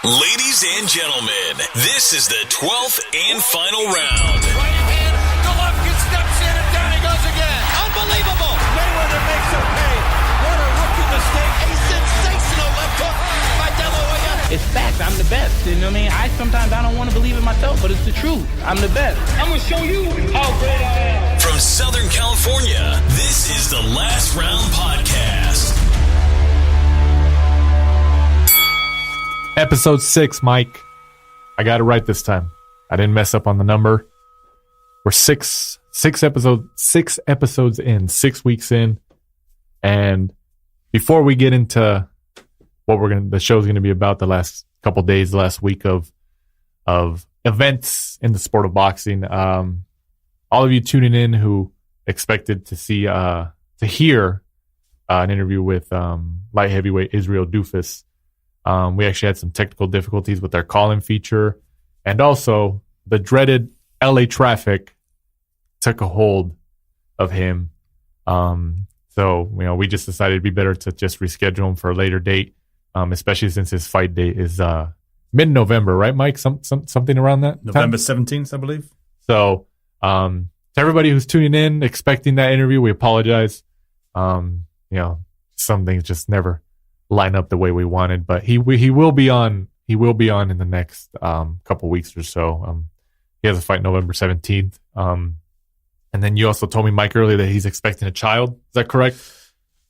Ladies and gentlemen, this is the 12th and final round. Right hand, Golovkin steps in and down he goes again. Unbelievable. Mayweather makes him pay. What a rookie mistake. A sensational left hook by De La Hoya. It's facts. I'm the best. You know what I mean? Sometimes I don't want to believe it myself, but it's the truth. I'm the best. I'm going to show you how great I am. From Southern California, this is the Last Round Podcast. Episode 6, Mike. I got it right this time. I didn't mess up on the number. We're six episodes in, 6 weeks in. And before we get into what the show's gonna be about the last couple days, the last week of events in the sport of boxing, all of you tuning in who expected to hear an interview with light heavyweight Israel Doufus. We actually had some technical difficulties with our call-in feature, and also the dreaded LA traffic took a hold of him. So we just decided it'd be better to just reschedule him for a later date, especially since his fight date is mid-November, right, Mike? Something around that November time? 17th, I believe. So to everybody who's tuning in, expecting that interview, we apologize. Some things just never line up the way we wanted, but he will be on in the next couple weeks or so. He has a fight November 17th. And then you also told me, Mike, earlier that he's expecting a child. Is that correct?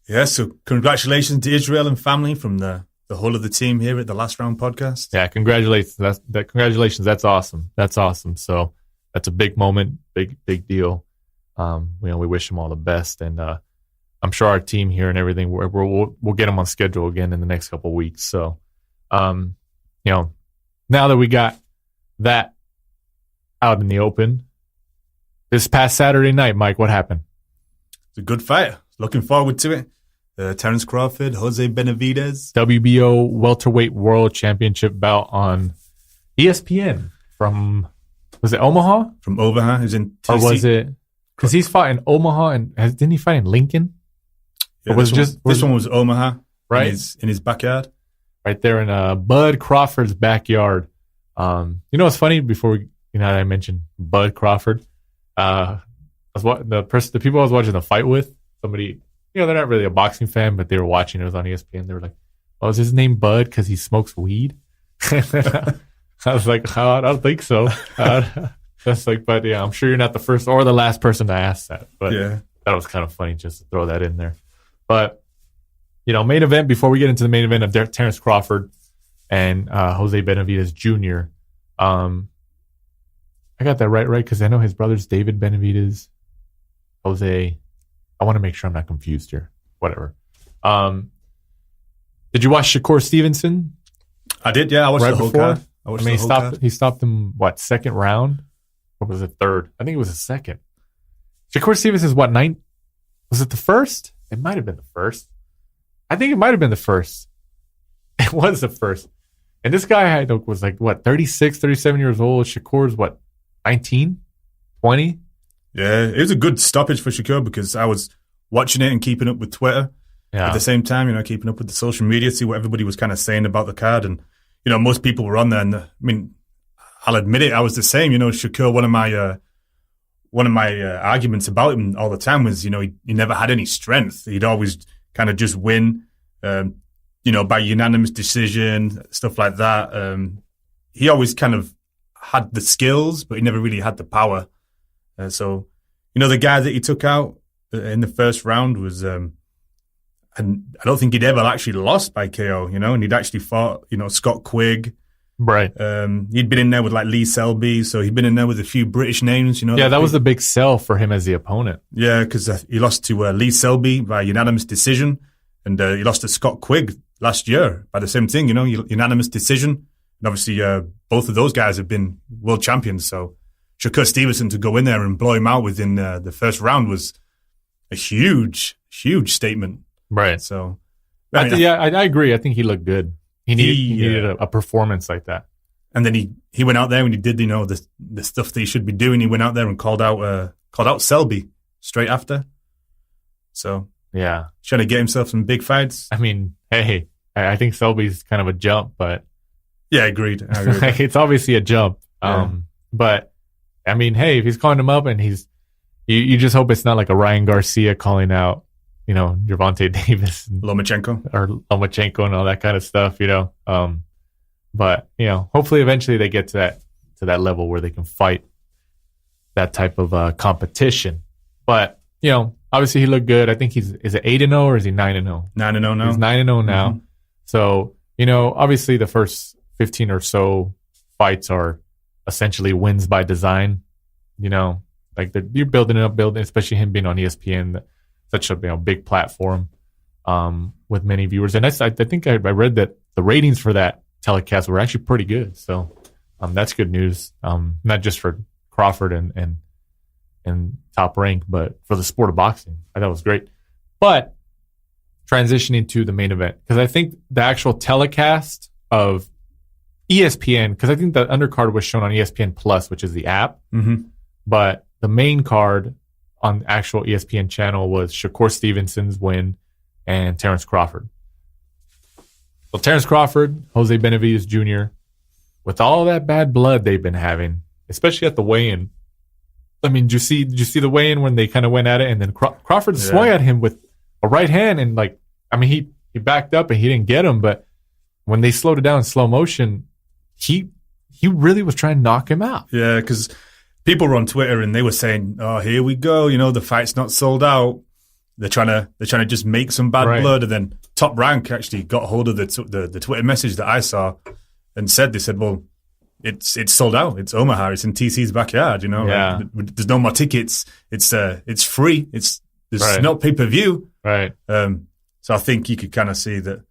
Yeah, so congratulations to Israel and family from the whole of the team here at the Last Round Podcast. Yeah, congratulations. Congratulations. That's awesome. So that's a big moment, big deal. We wish him all the best, and I'm sure our team here and everything, we'll get them on schedule again in the next couple of weeks. So, now that we got that out in the open, this past Saturday night, Mike, what happened? It's a good fight. Looking forward to it. Terence Crawford, Jose Benavidez. WBO welterweight world championship bout on ESPN from, was it Omaha? From Omaha, who's in TC. Or was it, because he's fought in Omaha, and didn't he fight in Lincoln? Yeah, this one was Omaha, right? In his backyard, right there in Bud Crawford's backyard. What's funny? Before I mentioned Bud Crawford, the people I was watching the fight with, somebody, they're not really a boxing fan, but they were watching. It was on ESPN. They were like, "Oh, is his name Bud because he smokes weed?" I was like, "Oh, I don't think so." That's like, but yeah, I'm sure you're not the first or the last person to ask that. But yeah, that was kind of funny just to throw that in there. But, main event, before we get into the main event of Terence Crawford and Jose Benavidez Jr., I got that right? Because I know his brother's David Benavidez, Jose. I want to make sure I'm not confused here. Whatever. Did you watch Shakur Stevenson? I did, yeah. I watched the whole card. He stopped him, second round? Or was it third? I think it was the second. Shakur Stevenson's ninth? Was it the first? It might have been the first. I think it might have been the first. It was the first. And this guy was 36, 37 years old. Shakur's 19, 20? Yeah, it was a good stoppage for Shakur because I was watching it and keeping up with Twitter. Yeah. At the same time, keeping up with the social media, see what everybody was kind of saying about the card. And, most people were on there. And I'll admit it, I was the same. Shakur, one of my arguments about him all the time was, he never had any strength. He'd always kind of just win, by unanimous decision, stuff like that. He always kind of had the skills, but he never really had the power. So, the guy that he took out in the first round was, and I don't think he'd ever actually lost by KO, and he'd actually fought, Scott Quigg. Right. He'd been in there with Lee Selby, so he'd been in there with a few British names, Yeah, that was the big sell for him as the opponent. Yeah, because he lost to Lee Selby by unanimous decision, and he lost to Scott Quigg last year by the same thing, unanimous decision. And obviously, both of those guys have been world champions, so Shakur Stevenson to go in there and blow him out within the first round was a huge statement. Right. So, I agree. I think he looked good. He needed a performance like that. And then he went out there and he did, the stuff that he should be doing. He went out there and called out Selby straight after. So yeah, trying to get himself some big fights. I mean, hey, I think Selby's kind of a jump, but Yeah, agreed. Like, it's obviously a jump. But I mean, hey, if he's calling him up and you just hope it's not like a Ryan Garcia calling out, Gervonta Davis, Lomachenko and all that kind of stuff, But hopefully eventually they get to that level where they can fight that type of competition. But obviously he looked good. I think is it 8-0 or is he 9-0? 9-0 now. He's 9-0 now. Mm-hmm. So obviously the first 15 or so fights are essentially wins by design. Like you're building it up, especially him being on ESPN, such a big platform with many viewers. And I think I read that the ratings for that telecast were actually pretty good. So that's good news, not just for Crawford and Top Rank, but for the sport of boxing. I thought it was great. But transitioning to the main event, because I think the actual telecast of ESPN, because I think the undercard was shown on ESPN Plus, which is the app, but the main card on the actual ESPN channel was Shakur Stevenson's win and Terence Crawford. So Terence Crawford, Jose Benavidez Jr., with all that bad blood they've been having, especially at the weigh-in. I mean, did you see the weigh-in when they kind of went at it, and then Crawford swung at him with a right hand, and he backed up and he didn't get him, but when they slowed it down in slow motion, he really was trying to knock him out. Yeah, because people were on Twitter and they were saying, "Oh, here we go! The fight's not sold out. They're trying to just make some bad blood." And then Top Rank actually got hold of the Twitter message that I saw and they said, "Well, it's sold out. It's Omaha. It's in TC's backyard. Yeah. Like, there's no more tickets. It's free. There's no pay-per-view." Right. So I think you could kind of see that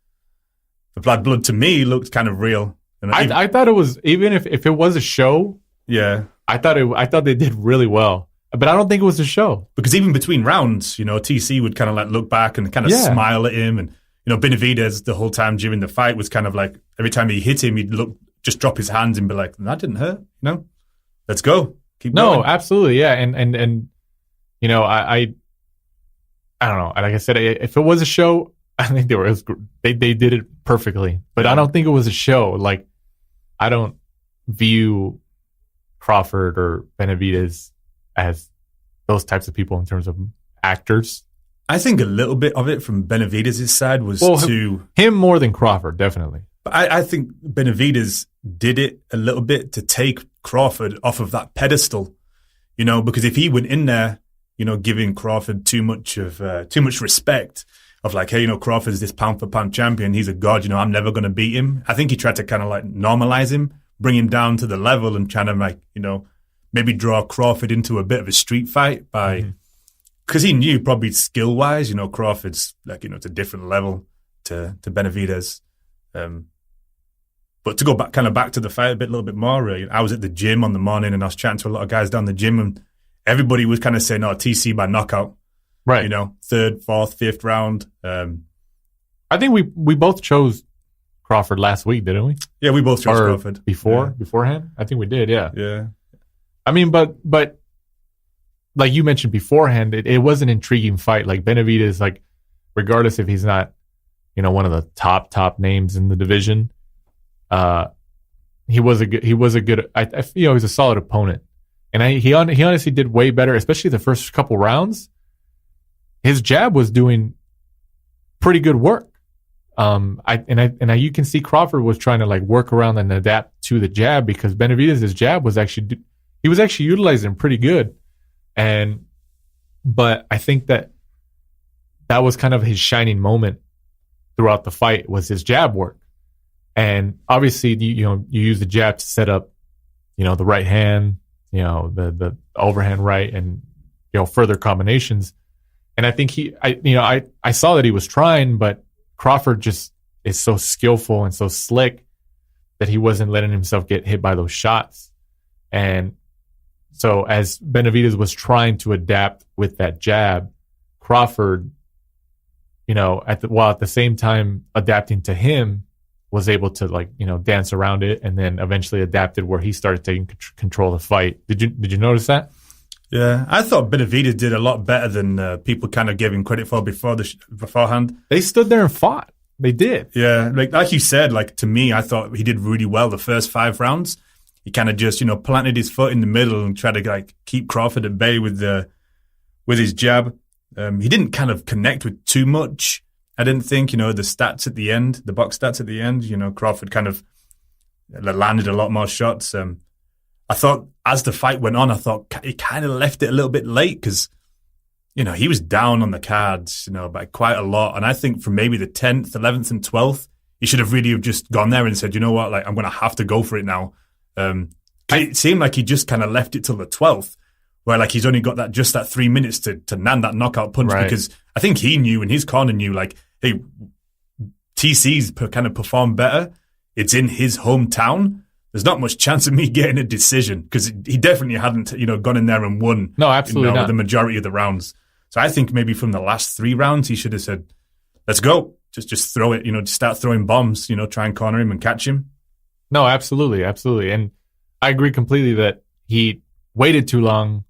the bad blood to me looked kind of real. And I thought it was, even if it was a show. Yeah. I thought they did really well, but I don't think it was a show, because even between rounds, TC would kind of like look back and kind of smile at him, and Benavidez the whole time during the fight was kind of like every time he hit him, he'd just drop his hands and be like, "That didn't hurt, let's go, keep going." No, absolutely, yeah, and I don't know. Like I said, if it was a show, I think they did it perfectly, but I don't think it was a show. Like, I don't view Crawford or Benavidez as those types of people in terms of actors. I think a little bit of it from Benavidez's side was him more than Crawford, definitely. But I think Benavidez did it a little bit to take Crawford off of that pedestal, because if he went in there, giving Crawford too much respect of like, hey, Crawford's this pound for pound champion, he's a god, I'm never going to beat him. I think he tried to kind of like normalize him, bring him down to the level, and trying to like, maybe draw Crawford into a bit of a street fight because he knew probably skill wise, Crawford's like, it's a different level to Benavidez. But to go back to the fight a little bit more, I was at the gym on the morning and I was chatting to a lot of guys down the gym, and everybody was kind of saying, "Oh, TC by knockout." Right. Third, fourth, fifth round. I think we both chose Crawford last week, didn't we? Yeah, we both chose Crawford. Beforehand? I think we did, yeah. Yeah. I mean, but like you mentioned beforehand, it was an intriguing fight. Like Benavidez, like regardless if he's not, one of the top names in the division, he was a good. I feel he's a solid opponent, and he honestly did way better, especially the first couple rounds. His jab was doing pretty good work. You can see Crawford was trying to like work around and adapt to the jab, because Benavidez's jab was actually utilizing pretty good, but I think that was kind of his shining moment throughout the fight, was his jab work, and obviously you use the jab to set up the right hand, the overhand right, and further combinations. And I think I saw that he was trying, but Crawford just is so skillful and so slick that he wasn't letting himself get hit by those shots. And so as Benavidez was trying to adapt with that jab, Crawford, while at the same time adapting to him, was able to dance around it, and then eventually adapted where he started taking control of the fight. Did you notice that? Yeah, I thought Benavidez did a lot better than people kind of gave him credit for beforehand. They stood there and fought. They did. Yeah, like you said, like to me, I thought he did really well the first 5 rounds. He kind of just, planted his foot in the middle and tried to like keep Crawford at bay with his jab. He didn't kind of connect with too much. I didn't think, the stats at the end, the box stats at the end, Crawford kind of landed a lot more shots. I thought as the fight went on, I thought he kind of left it a little bit late because, he was down on the cards, by quite a lot. And I think from maybe the 10th, 11th and 12th, he should have really just gone there and said, you know what, like I'm going to have to go for it now. It seemed like he just kind of left it till the 12th, where like he's only got that 3 minutes to land that knockout punch, because I think he knew and his corner knew, like, hey, TC's kind of performed better. It's in his hometown. There's not much chance of me getting a decision, because he definitely hadn't, gone in there and won. No, absolutely not. The majority of the rounds. So I think maybe from the last 3 rounds, he should have said, let's go. Just throw it, just start throwing bombs, try and corner him and catch him. No, absolutely. Absolutely. And I agree completely that he waited too long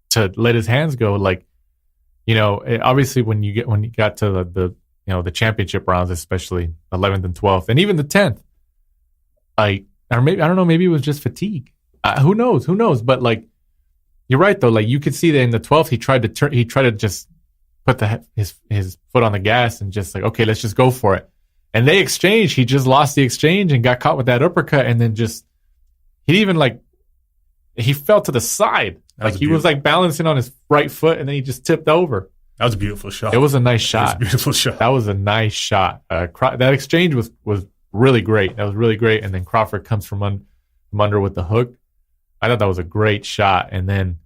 to let his hands go. Like, obviously when you got to the championship rounds, especially 11th and 12th, and even the 10th, or maybe, I don't know, maybe it was just fatigue. Who knows? But like, you're right though. Like you could see that in the 12th, he tried to just put his foot on the gas and just like, okay, let's just go for it. And they exchanged. He just lost the exchange and got caught with that uppercut, and then he fell to the side. Like he was like balancing on his right foot, and then he just tipped over. That was a beautiful shot. It was a nice shot. It was a beautiful shot. That was a nice shot. That exchange was really great. That was really great. And then Crawford comes from under with the hook. I thought that was a great shot. And then,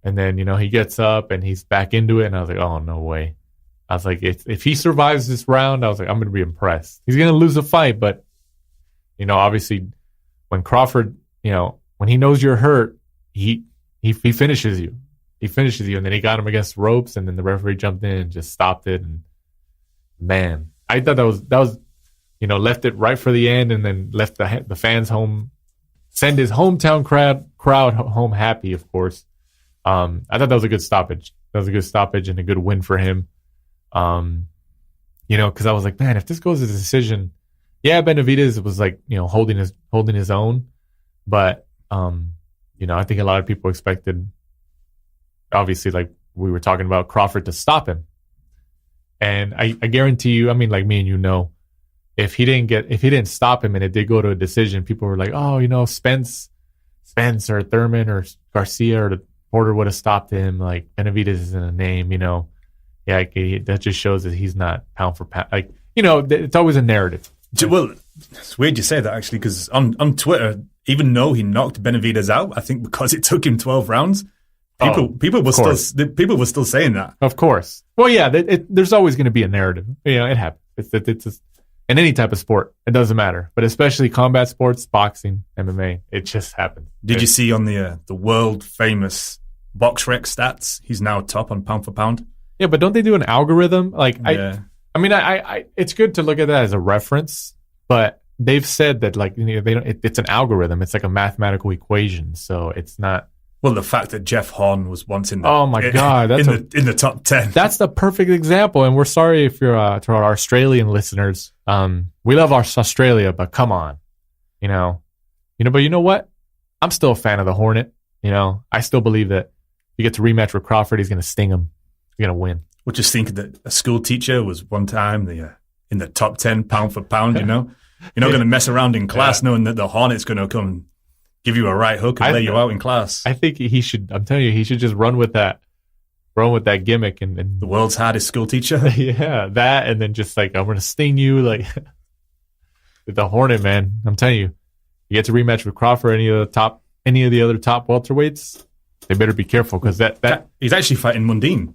he gets up and he's back into it. And I was like, oh, no way. I was like, if he survives this round, I was like, I'm going to be impressed. He's going to lose the fight. But, obviously when Crawford, when he knows you're hurt, he finishes you. He finishes you. And then he got him against the ropes, and then the referee jumped in and just stopped it. And man, I thought that was left it right for the end, and then left the fans home, send his hometown crowd home happy, of course. I thought that was a good stoppage. That was a good stoppage and a good win for him. Because I was like, man, if this goes to the decision, yeah, Benavidez was like, holding his own, but I think a lot of people expected, obviously, like we were talking about, Crawford to stop him. And I guarantee you, I mean, like me and if he didn't stop him and it did go to a decision, people were like, oh, Spence or Thurman or Garcia or the Porter would have stopped him. Like Benavidez isn't a name, Yeah, that just shows that he's not pound for pound. Like, it's always a narrative. Well, it's weird you say that, actually, because on Twitter, even though he knocked Benavidez out, I think because it took him 12 rounds, people were still saying that. Of course. Well, yeah, there's always going to be a narrative. It happens. It's in any type of sport. It doesn't matter, but especially combat sports, boxing, MMA, it just happens. Did you see on the world famous BoxRec stats? He's now top on pound for pound. Yeah, but don't they do an algorithm? Like, yeah. I it's good to look at that as a reference, but they've said that like they don't. It's an algorithm. It's like a mathematical equation, so it's not. Well, the fact that Jeff Horn was once in the in the top 10. That's the perfect example. And we're sorry if you're to our Australian listeners. We love our Australia, but come on, But you know what? I'm still a fan of the Hornet. I still believe that if you get to rematch with Crawford, he's going to sting him. He's going to win. Well, just think that a school teacher was one time in the top 10 pound for pound. You're not going to mess around in class knowing that the Hornet's going to come give you a right hook and lay you out in class. I think he should. I'm telling you, he should just run with that gimmick and the world's hardest school teacher. Yeah, that, and then just like, I'm going to sting you like the Hornet, man. I'm telling you, you get to rematch with Crawford, any of the other top welterweights, they better be careful, because that he's actually fighting Mundine.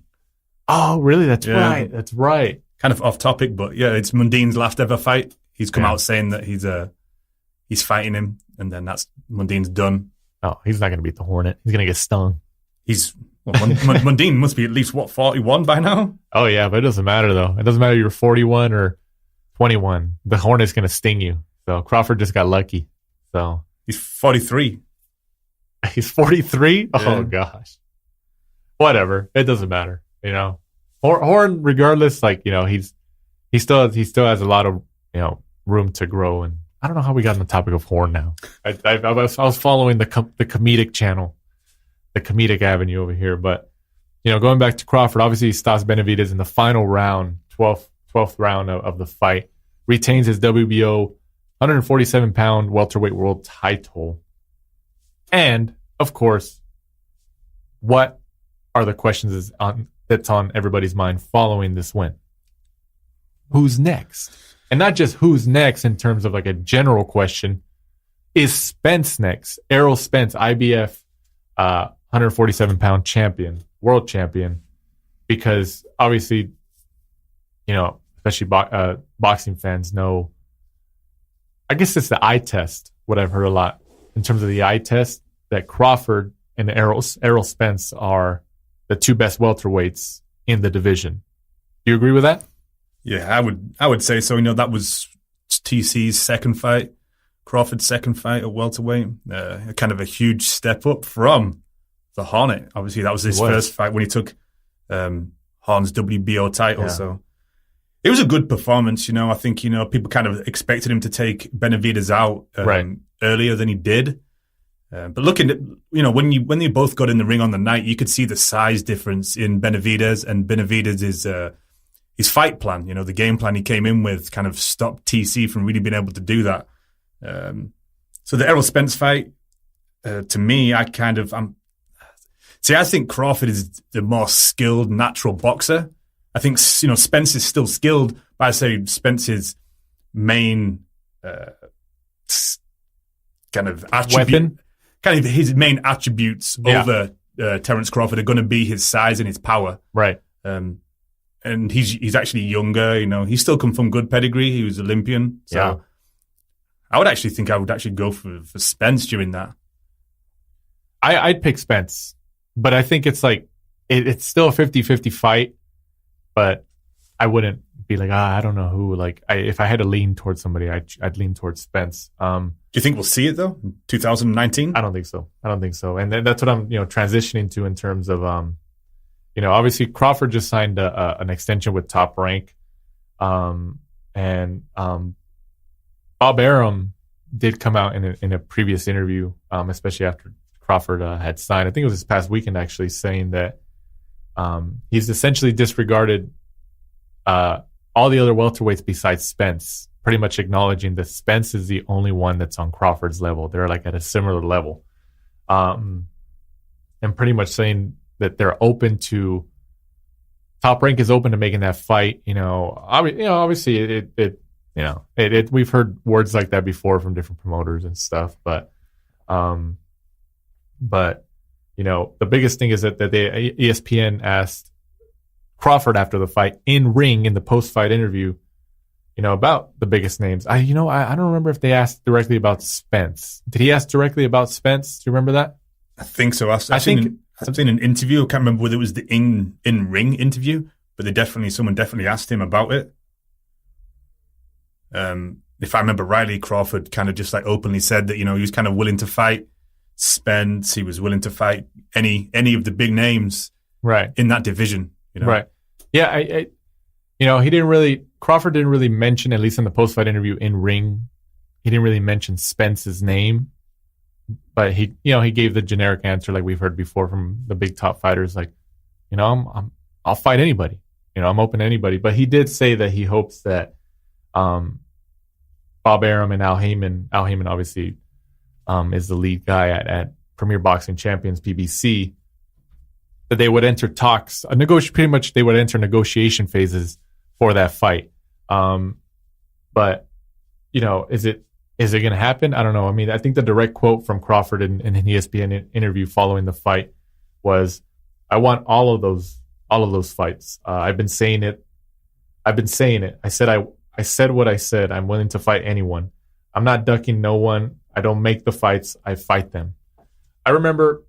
Oh, really? That's right. That's right. Kind of off topic, but yeah, it's Mundine's last ever fight. He's come out saying that he's fighting him, and then that's Mundine's done. Oh, he's not going to beat the Hornet. He's going to get stung. Mundine must be at least 41 by now. Oh yeah, but it doesn't matter though. It doesn't matter if you're 41 or 21. The Hornet's going to sting you. So Crawford just got lucky. So he's 43. He's 43. Yeah. Oh gosh. Whatever. It doesn't matter. Horn, regardless, like he's he still has a lot of room to grow. And I don't know how we got on the topic of Horn now. I was following the comedic channel, the comedic avenue over here. But going back to Crawford, obviously he stops Benavidez in the final round, 12th round of the fight, retains his WBO 147-pound welterweight world title. And of course, what are the questions that's on everybody's mind following this win? Who's next? And not just who's next in terms of like a general question. Is Spence next? Errol Spence, IBF 147-pound champion, world champion. Because obviously, especially boxing fans know, I guess it's the eye test, what I've heard a lot in terms of the eye test, that Crawford and Errol Spence are the two best welterweights in the division. Do you agree with that? Yeah, I would say so. That was TC's second fight, Crawford's second fight at welterweight. Kind of a huge step up from the Hornet. Obviously, that was his first fight when he took Horn's WBO title. Yeah. So it was a good performance. I think people kind of expected him to take Benavidez out earlier than he did. But looking at when they both got in the ring on the night, you could see the size difference in Benavidez and Benavidez's his fight plan. The game plan he came in with kind of stopped TC from really being able to do that. So the Errol Spence fight, to me, I think Crawford is the more skilled natural boxer. I think Spence is still skilled, but I say Spence's main kind of attribute, his main attributes over Terence Crawford are going to be his size and his power. Right. And he's actually younger. He's still come from good pedigree. He was Olympian. So I would actually go for Spence during that. I'd pick Spence, but I think it's like it's still a 50-50 fight. But I wouldn't be like, I don't know who. Like, if I had to lean towards somebody, I'd lean towards Spence. Do you think we'll see it though in 2019? I don't think so. And that's what I'm transitioning to in terms of obviously Crawford just signed an extension with Top Rank, and Bob Arum did come out in a previous interview, especially after Crawford had signed. I think it was this past weekend actually, saying that he's essentially disregarded all the other welterweights besides Spence, pretty much acknowledging that Spence is the only one that's on Crawford's level. They're like at a similar level, and pretty much saying that they're open to Top Rank is open to making that fight. Obviously we've heard words like that before from different promoters and stuff, but the biggest thing is that ESPN asked Crawford after the fight in the post-fight interview, about the biggest names. I don't remember if they asked directly about Spence. Did he ask directly about Spence? Do you remember that? I think so. I've seen an interview. I can't remember whether it was the in-ring interview, but someone definitely asked him about it. If I remember rightly, Crawford kind of just like openly said that, he was kind of willing to fight Spence. He was willing to fight any of the big names in that division. Right. Yeah. Crawford didn't really mention, at least in the post-fight interview in ring, he didn't really mention Spence's name, but he gave the generic answer like we've heard before from the big top fighters, like, I'll fight anybody. I'm open to anybody. But he did say that he hopes that Bob Arum and Al Heyman obviously is the lead guy at Premier Boxing Champions, PBC, that they would enter talks, pretty much they would enter negotiation phases for that fight. But, is it going to happen? I don't know. I mean, I think the direct quote from Crawford in an ESPN interview following the fight was, I want all of those fights. I've been saying it. I said what I said. I'm willing to fight anyone. I'm not ducking no one. I don't make the fights. I fight them. I remember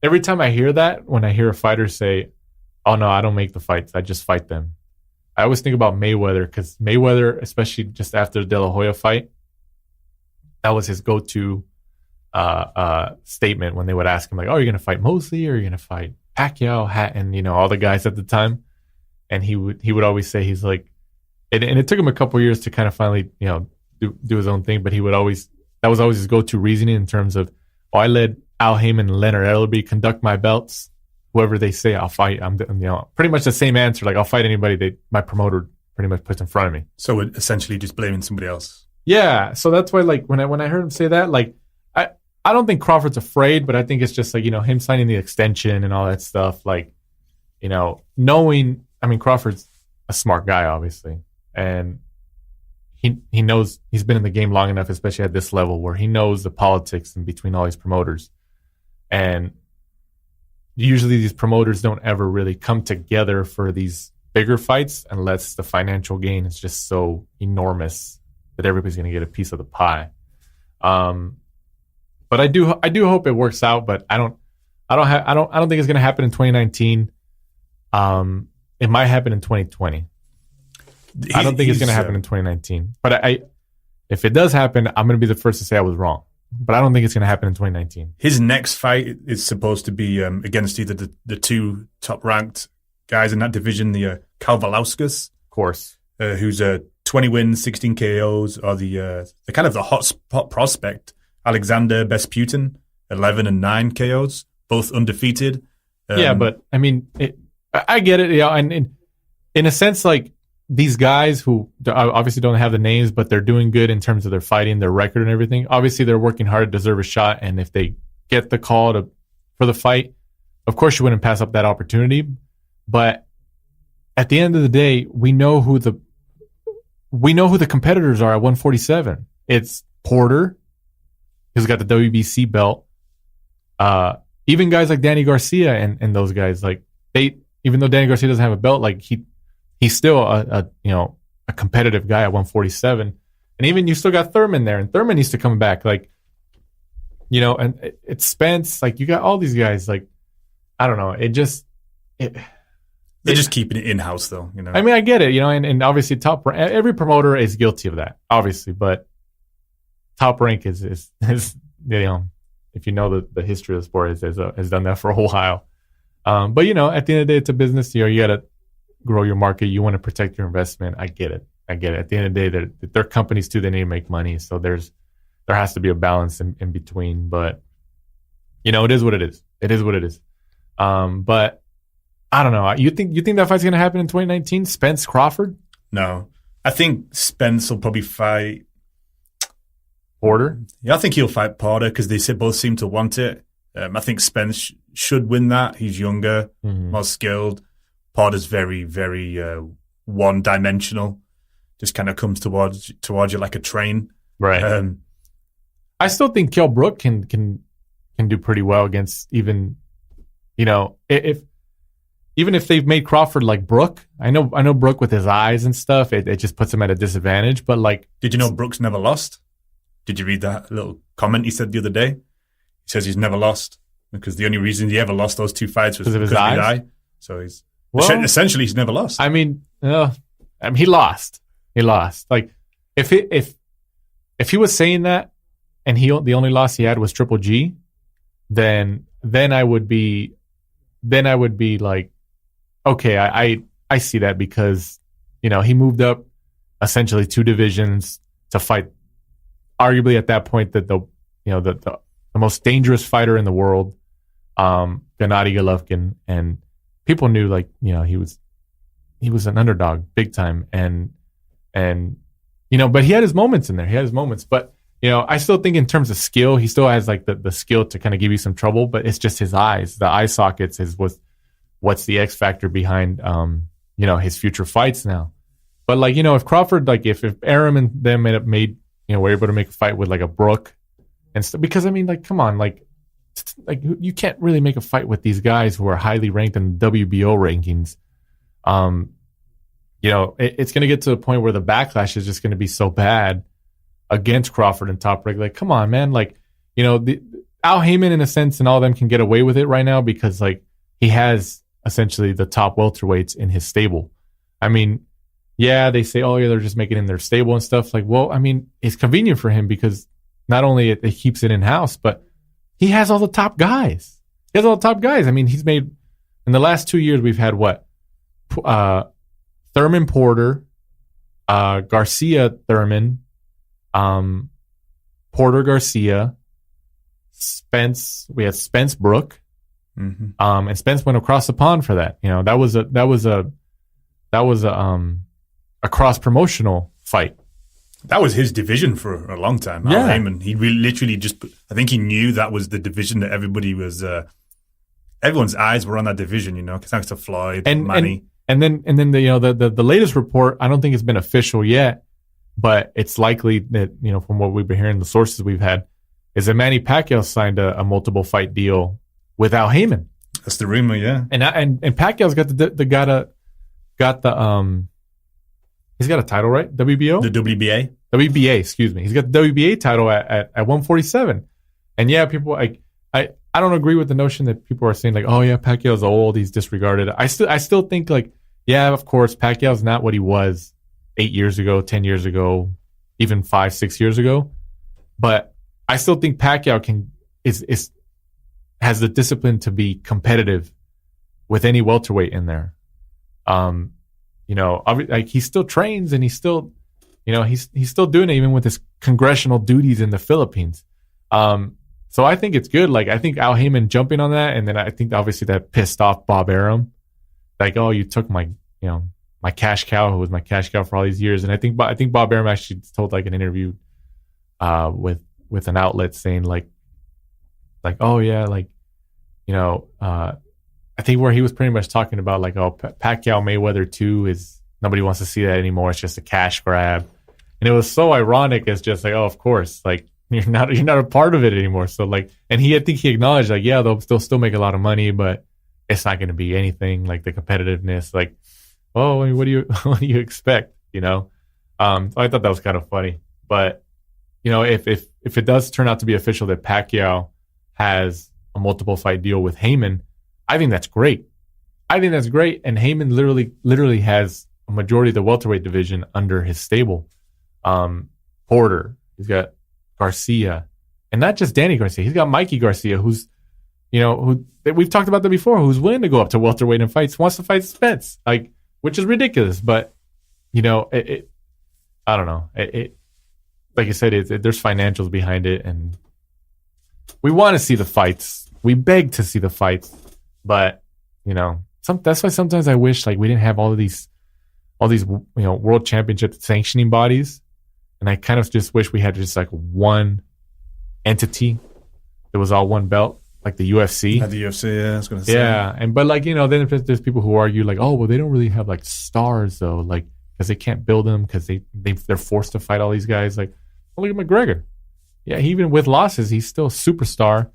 every time I hear that, when I hear a fighter say, oh no, I don't make the fights, I just fight them, I always think about Mayweather, because Mayweather, especially just after the De La Hoya fight, that was his go-to statement when they would ask him, like, oh, you're going to fight Mosley, or you're going to fight Pacquiao, Hatton, all the guys at the time. And he would always say, he's like, and it took him a couple years to kind of finally, do his own thing. But that was always his go-to reasoning in terms of, I let Al Heyman and Leonard Ellerbe conduct my belts. Whoever they say, I'll fight. I'm pretty much the same answer. Like, I'll fight anybody my promoter pretty much puts in front of me. So we're essentially just blaming somebody else. Yeah. So that's why, like, when I heard him say that, like, I don't think Crawford's afraid, but I think it's just like, him signing the extension and all that stuff. Like, knowing, Crawford's a smart guy, obviously. And he knows, he's been in the game long enough, especially at this level, where he knows the politics in between all these promoters. And usually these promoters don't ever really come together for these bigger fights unless the financial gain is just so enormous that everybody's going to get a piece of the pie. But I do hope it works out, but I don't think it's going to happen in 2019. It might happen in 2020. I don't think it's going to happen in 2019. But if it does happen, I'm going to be the first to say I was wrong. But I don't think it's going to happen in 2019. His next fight is supposed to be against either the two top-ranked guys in that division, the Kalvalauskas, of course, who's 20 wins, 16 KOs, or the kind of the hot spot prospect, Alexander Besputin, 11 and 9 KOs, both undefeated. Yeah, but I get it. Yeah, and in a sense, like, these guys who obviously don't have the names, but they're doing good in terms of their fighting, their record and everything. Obviously, they're working hard to deserve a shot. And if they get the call for the fight, of course, you wouldn't pass up that opportunity. But at the end of the day, we know who the competitors are at 147. It's Porter, who's got the WBC belt. Even guys like Danny Garcia and those guys, like, even though Danny Garcia doesn't have a belt, like, he's still a competitive guy at 147. And even you still got Thurman there, and Thurman needs to come back. Like, and it's Spence. Like, you got all these guys. Like, I don't know. They're just keeping it in-house, though. I get it, and obviously every promoter is guilty of that, obviously. But Top Rank is if you know the history of the sport, has done that for a while. But, at the end of the day, it's a business. You got to grow your market. You want to protect your investment. I get it. At the end of the day, they're companies too. They need to make money. So there has to be a balance in between. But, it is what it is. It is what it is. But I don't know. You think that fight's going to happen in 2019? Spence Crawford? No. I think Spence will probably fight Porter. Yeah, I think he'll fight Porter because they both seem to want it. I think Spence should win that. He's younger, more skilled. Porter's very, very one-dimensional. Just kind of comes towards you like a train. Right. I still think Kell Brook can do pretty well against even if they've made Crawford like Brook. I know Brook with his eyes and stuff. It just puts him at a disadvantage. But, like, did you know Brook's never lost? Did you read that little comment he said the other day? He says he's never lost because the only reason he ever lost those two fights was because of his eye. So essentially he's never lost. He lost. He lost. Like, if he was saying that and the only loss he had was Triple G, then I would be like, okay, I see that because he moved up essentially 2 divisions to fight arguably at that point that the most dangerous fighter in the world, Gennady Golovkin, and people knew, like, he was an underdog big time, and but he had his moments in there. He had his moments, but I still think in terms of skill, he still has like the skill to kind of give you some trouble. But it's just his eyes, the eye sockets is what's the X factor behind his future fights now. But, like, if Crawford, like, if Arum and them made were able to make a fight with like a Brook and stuff, because like, come on, like you can't really make a fight with these guys who are highly ranked in the WBO rankings. It's going to get to a point where the backlash is just going to be so bad against Crawford and Top Rank. Like, come on, man. Like, Al Heyman, in a sense, and all of them can get away with it right now because, like, he has essentially the top welterweights in his stable. Yeah, they say, oh, yeah, they're just making it in their stable and stuff. Like, well, it's convenient for him because not only it keeps it in-house, but he has all the top guys. He's made, in the last 2 years, we've had what? Thurman Porter, Garcia Thurman, Porter Garcia, Spence. We had Spence Brook, and Spence went across the pond for that. That was a cross promotional fight. That was his division for a long time. Al Heyman. He literally I think he knew that was the division that everybody was. Everyone's eyes were on that division, thanks to Floyd and Manny. And then the latest report, I don't think it's been official yet, but it's likely that, from what we've been hearing, the sources we've had, is that Manny Pacquiao signed a multiple fight deal with Al Heyman. That's the rumor, yeah. And Pacquiao's got he's got a title, right? WBO? The WBA. WBA, excuse me. He's got the WBA title at 147. And yeah, people I don't agree with the notion that people are saying like, oh yeah, Pacquiao's old, he's disregarded. I still think like, yeah, of course, Pacquiao's not what he was 8 years ago, 10 years ago, even 5-6 years ago. But I still think Pacquiao has the discipline to be competitive with any welterweight in there. Like he still trains and he's still doing it even with his congressional duties in the Philippines. So I think it's good. Like I think Al Heyman jumping on that, and then I think obviously that pissed off Bob Arum. Like, oh, you took my cash cow, who was my cash cow for all these years. And I think Bob Arum actually told like an interview with an outlet saying like oh yeah, like I think where he was pretty much talking about like, oh, Pacquiao Mayweather 2 is nobody wants to see that anymore. It's just a cash grab. And it was so ironic. It's just like, oh, of course, like you're not a part of it anymore. So like, and I think he acknowledged like, yeah, they'll still make a lot of money, but it's not going to be anything like the competitiveness. Like, oh, what do you expect? So I thought that was kind of funny. But if it does turn out to be official that Pacquiao has a multiple fight deal with Heyman, I think that's great. And Heyman literally has a majority of the welterweight division under his stable. Porter, he's got Garcia, and not just Danny Garcia. He's got Mikey Garcia, who's, who we've talked about that before, who's willing to go up to welterweight and wants to fight Spence, like, which is ridiculous. But, I don't know. It like I said, there's financials behind it, and we want to see the fights. We beg to see the fights, but that's why sometimes I wish like we didn't have all these world championship sanctioning bodies, and I kind of just wish we had just like one entity that was all one belt, like the UFC. Not the UFC, yeah, I was gonna say. Yeah, but like then there's people who argue like, oh well, they don't really have like stars though, like because they can't build them because they're forced to fight all these guys. Like, well, look at McGregor. Yeah, even with losses, he's still a superstar.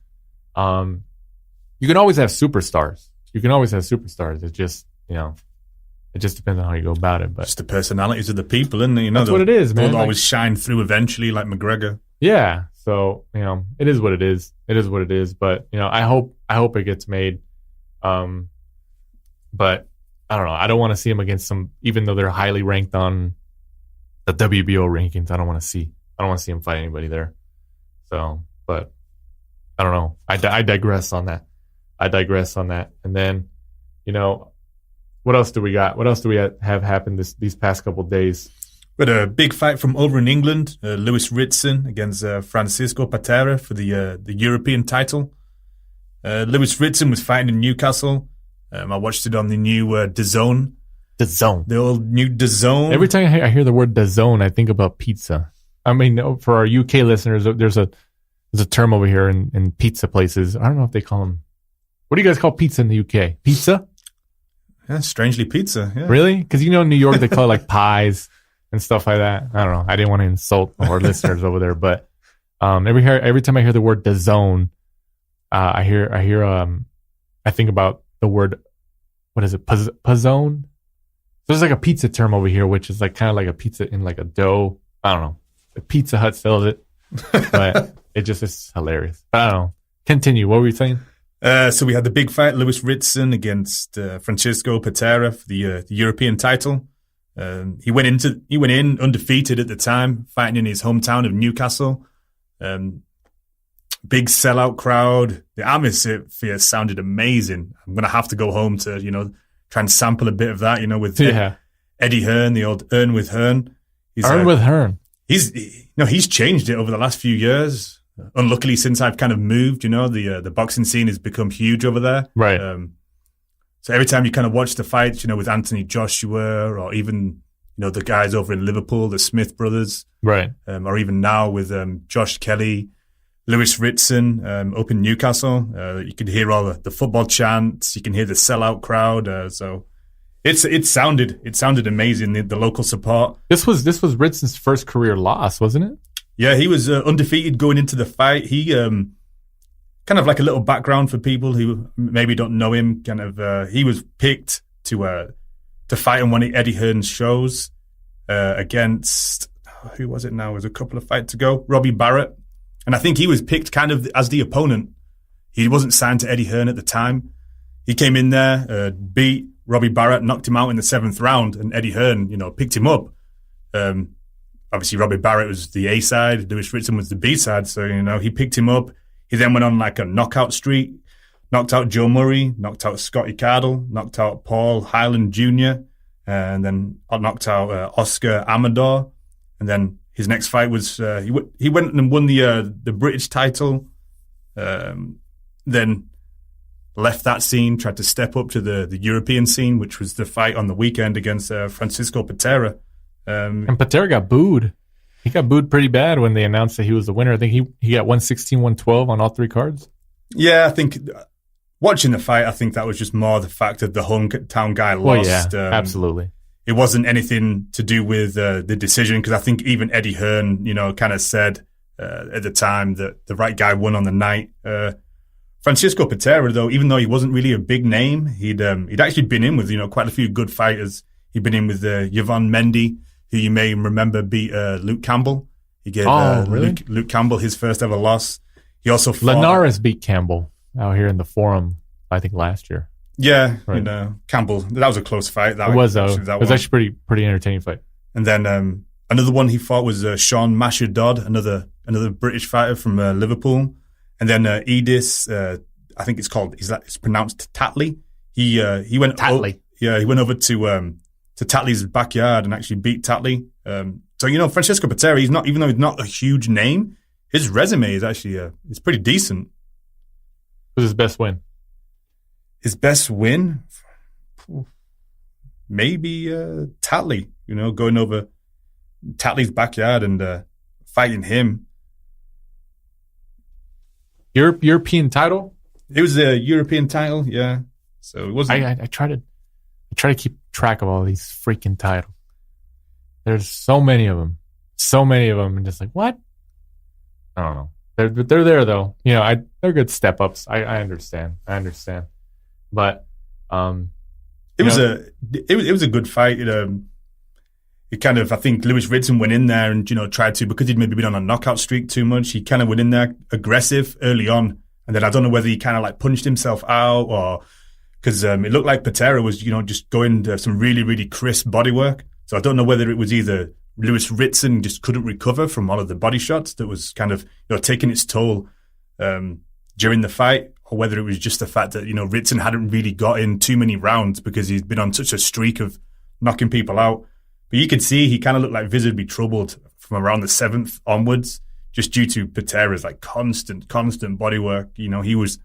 You can always have superstars. It just, it just depends on how you go about it. But just the personalities of the people, isn't it? That's what it is, man. They'll always shine through eventually, like McGregor. Yeah. So, it is what it is. But, I hope it gets made. But I don't know. I don't want to see him against even though they're highly ranked on the WBO rankings. I don't want to see him fight anybody there. So, but I don't know. I digress on that. And then, what else do we got? What else do we have happened these past couple of days? We had a big fight from over in England. Lewis Ritson against Francisco Patera for the European title. Lewis Ritson was fighting in Newcastle. I watched it on the new DAZN. DAZN. The old new DAZN. Every time I hear the word DAZN, I think about pizza. I mean, for our UK listeners, there's a term over here in pizza places. I don't know if they call them. What do you guys call pizza in the UK? Pizza? Yeah, strangely pizza. Yeah. Really? Because in New York they call it like pies and stuff like that. I don't know. I didn't want to insult our listeners over there, but every time I hear the word DAZN, I think about the word, what is it? Pazzone? There's like a pizza term over here, which is like kind of like a pizza in like a dough. I don't know. The Pizza Hut sells it, but it's hilarious. But I don't know. Continue. What were you saying? So we had the big fight, Lewis Ritson against Francisco Patera for the European title. He went in undefeated at the time, fighting in his hometown of Newcastle. Big sellout crowd. The atmosphere sounded amazing. I'm gonna have to go home to try and sample a bit of that. With Eddie Hearn, the old Earn with Hearn. Hearn with Hearn. He's changed it over the last few years. Unluckily, since I've kind of moved, the boxing scene has become huge over there. Right. So every time you kind of watch the fights, with Anthony Joshua or even, the guys over in Liverpool, the Smith brothers. Right. Or even now with Josh Kelly, Lewis Ritson up in Newcastle. You can hear all the football chants. You can hear the sellout crowd. So it sounded amazing, the local support. This was Ritson's first career loss, wasn't it? Yeah, he was undefeated going into the fight. He kind of like a little background for people who maybe don't know him. Kind of, he was picked to fight on one of Eddie Hearn's shows against, who was it now? It was a couple of fights ago, Robbie Barrett, and I think he was picked kind of as the opponent. He wasn't signed to Eddie Hearn at the time. He came in there, beat Robbie Barrett, knocked him out in the 7th round, and Eddie Hearn, picked him up. Obviously, Robbie Barrett was the A side, Lewis Ritson was the B side, so he picked him up. He then went on like a knockout streak, knocked out Joe Murray, knocked out Scotty Cardle, knocked out Paul Highland Jr., and then knocked out Oscar Amador. And then his next fight was he went and won the British title, then left that scene, tried to step up to the European scene, which was the fight on the weekend against Francisco Patera. And Patera got booed. He got booed pretty bad when they announced that he was the winner. I think he got 116, 112 on all 3 cards. Yeah, I think watching the fight, I think that was just more the fact that the hometown guy lost. Well, yeah, absolutely. It wasn't anything to do with the decision, because I think even Eddie Hearn, kind of said at the time that the right guy won on the night. Francisco Patera, though, even though he wasn't really a big name, he'd actually been in with quite a few good fighters. He'd been in with Yvonne Mendy, who you may remember beat Luke Campbell. He gave really? Luke Campbell his first ever loss. He also fought Linares beat Campbell out here in the Forum, I think, last year. Yeah, right. Campbell, that was a close fight. It was actually pretty entertaining fight. And then another one he fought was Sean Masher Dodd, another British fighter from Liverpool. And then Edis, I think it's pronounced Tatley. He went Tatley. He went over to Tatley's backyard and actually beat Tatley. So Francisco Patera, even though he's not a huge name, his resume is actually it's pretty decent. What's his best win? His best win, maybe Tatley. Going over Tatley's backyard and fighting him. European title? It was a European title, yeah. So it wasn't. I try to keep track of all these freaking titles. There's so many of them, and just like, what? I don't know. They're there though. They're good step ups. I understand. But it was a good fight. It kind of, I think Lewis Ritson went in there and tried to, because he'd maybe been on a knockout streak too much. He kind of went in there aggressive early on, and then I don't know whether he kind of like punched himself out or. Because it looked like Patera was, just going to some really, really crisp bodywork. So I don't know whether it was either Lewis Ritson just couldn't recover from all of the body shots that was kind of, taking its toll during the fight, or whether it was just the fact that, Ritson hadn't really got in too many rounds because he's been on such a streak of knocking people out. But you could see he kind of looked like visibly troubled from around the 7th onwards, just due to Patera's like constant bodywork. He was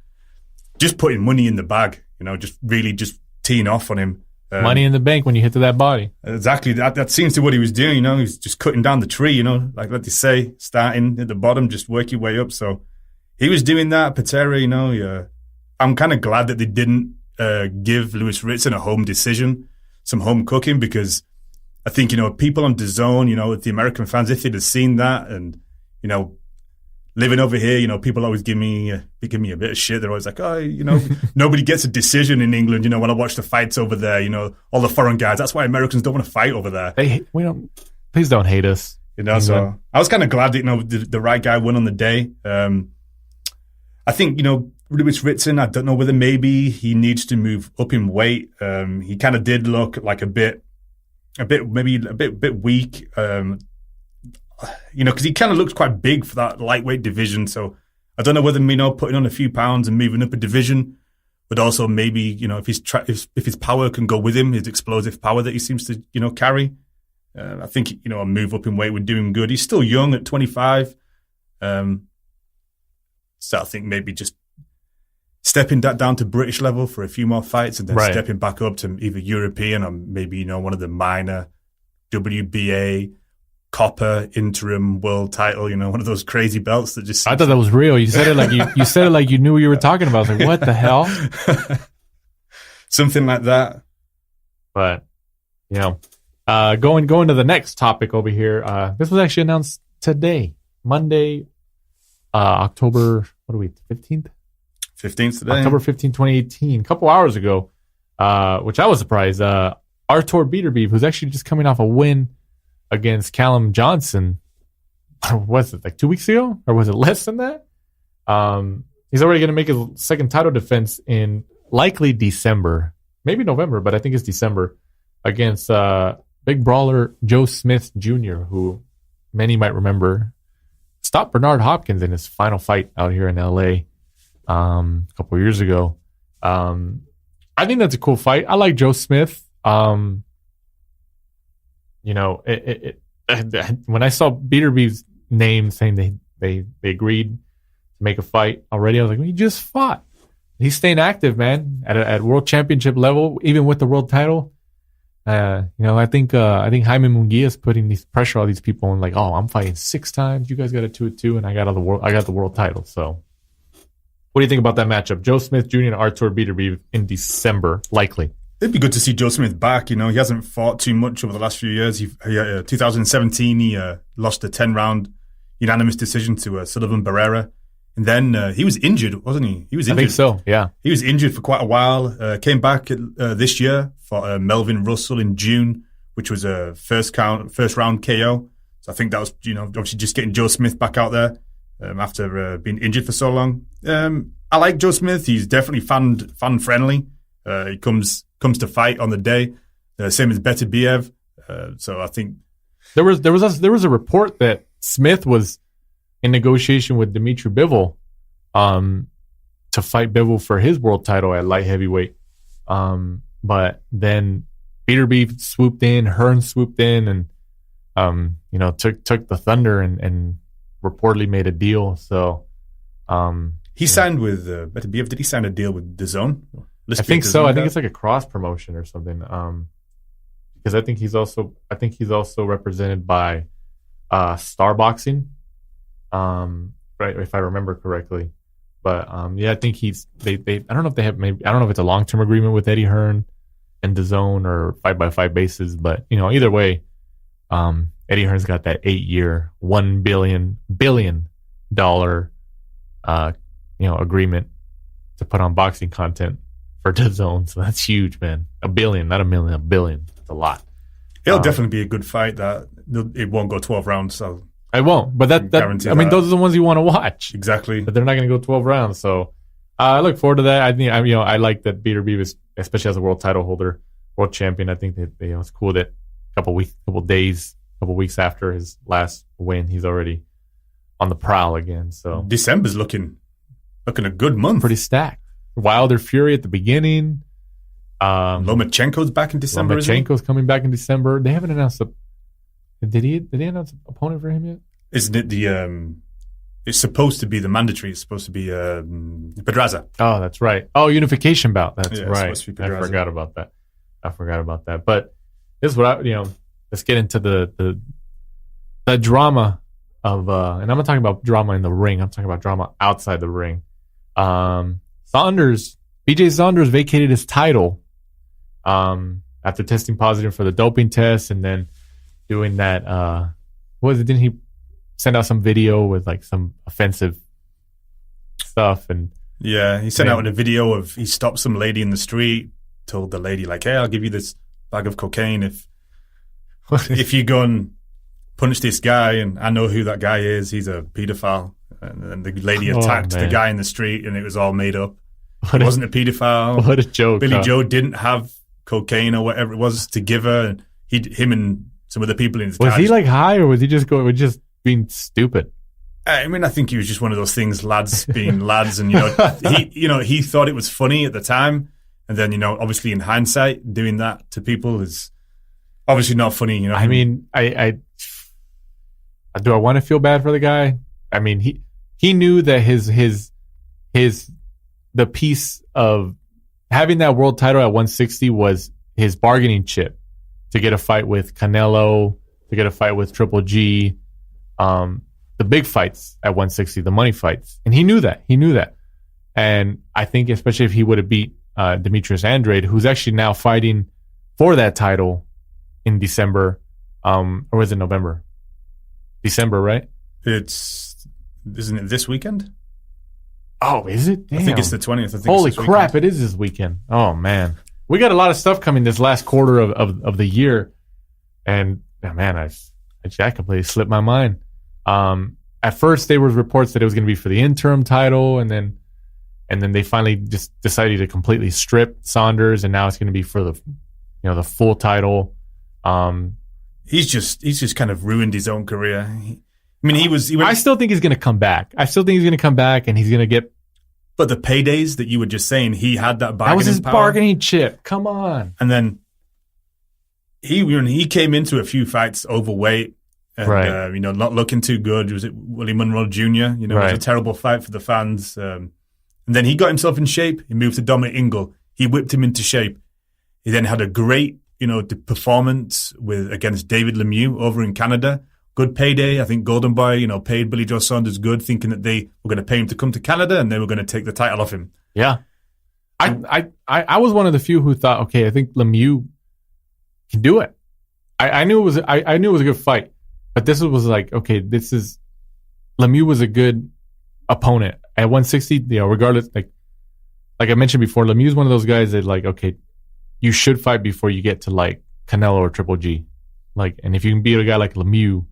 just putting money in the bag. Just really just teeing off on him. Money in the bank when you hit to that body. Exactly. That seems to what he was doing, He's just cutting down the tree, like they say, starting at the bottom, just work your way up. So he was doing that. Patera, I'm kind of glad that they didn't give Lewis Ritson a home decision, some home cooking, because I think, people on DAZN, the American fans, if they'd have seen that and, living over here, people always give me a bit of shit. They're always like, nobody gets a decision in England. When I watch the fights over there, all the foreign guys. That's why Americans don't want to fight over there. Please don't hate us. So I was kind of glad that the right guy won on the day. I think Lewis Ritson. I don't know whether maybe he needs to move up in weight. He kind of did look like a bit weak. Because he kind of looks quite big for that lightweight division. So I don't know whether, putting on a few pounds and moving up a division, but also maybe, if his power can go with him, his explosive power that he seems to, carry, I think, a move up in weight would do him good. He's still young at 25. So I think maybe just stepping that down to British level for a few more fights and then stepping back up to either European or maybe, one of the minor WBA, copper, interim world title, one of those crazy belts that just... I thought that was real. You said it like you said it like you knew what you were talking about. I was like, what the hell? Something like that. But, going to the next topic over here. This was actually announced today, Monday, October, 15th? 15th today. October 15, 2018, a couple hours ago, which I was surprised. Artur Beterbiev, who's actually just coming off a win against Callum Johnson. Was it like 2 weeks ago? Or was it less than that? He's already going to make his second title defense in likely December. Maybe November, but I think it's December. Against big brawler Joe Smith Jr., who many might remember stopped Bernard Hopkins in his final fight out here in LA a couple years ago. I think that's a cool fight. I like Joe Smith. When I saw Beterbiev's name saying they agreed to make a fight already, I was like, well, he just fought. He's staying active, man, at world championship level, even with the world title. I think Jaime Munguia is putting these pressure on these people and like, oh, I'm fighting 6 times. You guys got a 2-2, and I got the world title. So, what do you think about that matchup? Joe Smith Jr. and Artur Beterbiev in December, likely. It'd be good to see Joe Smith back. He hasn't fought too much over the last few years. 2017, he lost a 10-round unanimous decision to Sullivan Barrera. And then he was injured, wasn't he? He was injured. I think so, yeah. He was injured for quite a while. Came back this year for Melvin Russell in June, which was a first round KO. So I think that was, obviously just getting Joe Smith back out there after being injured for so long. I like Joe Smith. He's definitely fan friendly. He comes to fight on the day. Same as Beterbiev. So I think there was a report that Smith was in negotiation with Dimitri Bivol to fight Bivol for his world title at light heavyweight. But then Beterbiev swooped in, Hearn swooped in, and took the thunder and reportedly made a deal. So he signed with Beterbiev. Did he sign a deal with DAZN? I think so. I think it's like a cross promotion or something. Because I think he's also represented by Star Boxing. Right, if I remember correctly, but I think they I don't know if they have, maybe I don't know if it's a long-term agreement with Eddie Hearn and DAZN or fight-by-fight basis, but either way, Eddie Hearn's got that 8-year, $1 billion agreement to put on boxing content for DAZN, so that's huge, man. $1 billion, not $1 million, $1 billion. That's a lot. It'll definitely be a good fight. That it won't go 12 rounds, so. I won't, but those are the ones you want to watch. Exactly. But they're not going to go 12 rounds, so I look forward to that. I think I like that Beterbiev is, especially as a world title holder, world champion. I think that it's cool that a couple weeks after his last win, he's already on the prowl again. So December's looking a good month. Pretty stacked. Wilder Fury at the beginning. Lomachenko's back in December. Lomachenko's coming back in December. They haven't announced Did they announce an opponent for him yet? Isn't it it's supposed to be the mandatory. It's supposed to be Pedraza. Oh, that's right. Oh, unification bout. That's right. It's supposed to be Pedraza. I forgot about that. But this is what let's get into the drama of, and I'm not talking about drama in the ring. I'm talking about drama outside the ring. BJ Saunders vacated his title after testing positive for the doping test and then doing that, didn't he send out some video with like some offensive stuff? And yeah, he sent out a video of he stopped some lady in the street, told the lady like, hey, I'll give you this bag of cocaine if you go and punch this guy, and I know who that guy is, he's a pedophile. And the lady attacked the guy in the street, and it was all made up. He wasn't a pedophile. What a joke. Billy Joe didn't have cocaine or whatever it was to give her, and him and some of the people in his car. Was he like high, or was he just being stupid? I mean, I think he was just one of those things, lads being lads, and he thought it was funny at the time, and then obviously in hindsight, doing that to people is Obviously not funny, you know. I mean, I do I want to feel bad for the guy? I mean, he knew that the piece of having that world title at 160 was his bargaining chip to get a fight with Canelo, to get a fight with Triple G, the big fights at 160, the money fights. And he knew that. And I think especially if he would have beat Demetrius Andrade, who's actually now fighting for that title in December, or was it November? December, right? Isn't it this weekend? Oh, is it? Damn. I think it's the 20th. Holy crap, it is this weekend. Oh, man. We got a lot of stuff coming this last quarter of the year. And, man, I completely slipped my mind. At first, there was reports that it was going to be for the interim title, and then they finally just decided to completely strip Saunders, and now it's going to be for the full title. He's just kind of ruined his own career. I still think he's going to come back. and he's going to get. But the paydays that you were just saying, he had that bargaining power. That was his bargaining chip. Come on. And then he came into a few fights overweight and right. Not looking too good. Was it Willie Monroe Jr.? It was a terrible fight for the fans. And then he got himself in shape. He moved to Dominic Ingle. He whipped him into shape. He then had a great performance against David Lemieux over in Canada. Good payday. I think Golden Boy, paid Billy Joe Saunders good, thinking that they were going to pay him to come to Canada and they were going to take the title off him. Yeah. I was one of the few who thought, okay, I think Lemieux can do it. I knew it was a good fight, but this was like, okay, Lemieux was a good opponent at 160. Regardless, like I mentioned before, Lemieux is one of those guys that like, okay, you should fight before you get to like Canelo or Triple G, and if you can beat a guy like Lemieux,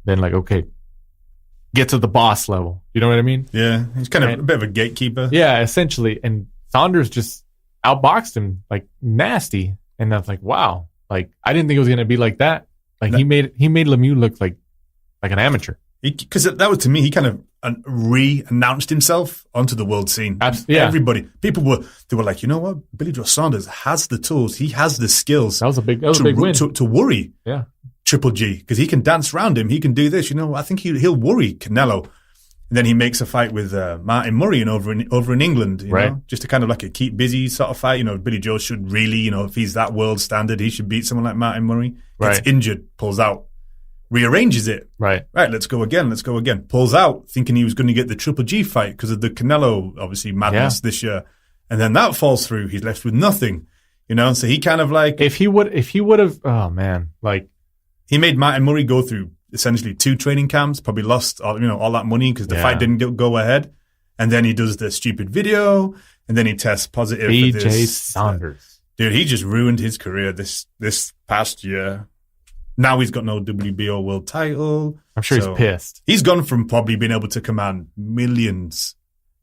then like, okay, get to the boss level. You know what I mean? Yeah, he's kind of a bit of a gatekeeper. Yeah, essentially. And Saunders just outboxed him like nasty, and I was like, wow, like I didn't think it was gonna be like that. Like he made Lemieux look like an amateur. Because that was, to me, he kind of re-announced himself onto the world scene. Yeah. Everybody, people were like, you know what? Billy Joe Saunders has the tools. He has the skills. That was a big win. To worry Triple G, because he can dance around him. He can do this. I think he'll worry Canelo. And then he makes a fight with Martin Murray over in England, right. Just to kind of like a keep busy sort of fight. Billy Joe should really, if he's that world standard, he should beat someone like Martin Murray. Right. Gets injured, pulls out. Rearranges it. Right, let's go again. Pulls out, thinking he was going to get the Triple G fight because of the Canelo, obviously, madness this year. And then that falls through. He's left with nothing, So he kind of like... If he would have... Oh, man. Like... He made Martin Murray go through essentially 2 training camps, probably lost all that money because the fight didn't go ahead. And then he does the stupid video, and then he tests positive for this. BJ Saunders. Dude, he just ruined his career this past year. Now he's got no WBO world title. I'm sure he's pissed. He's gone from probably being able to command millions.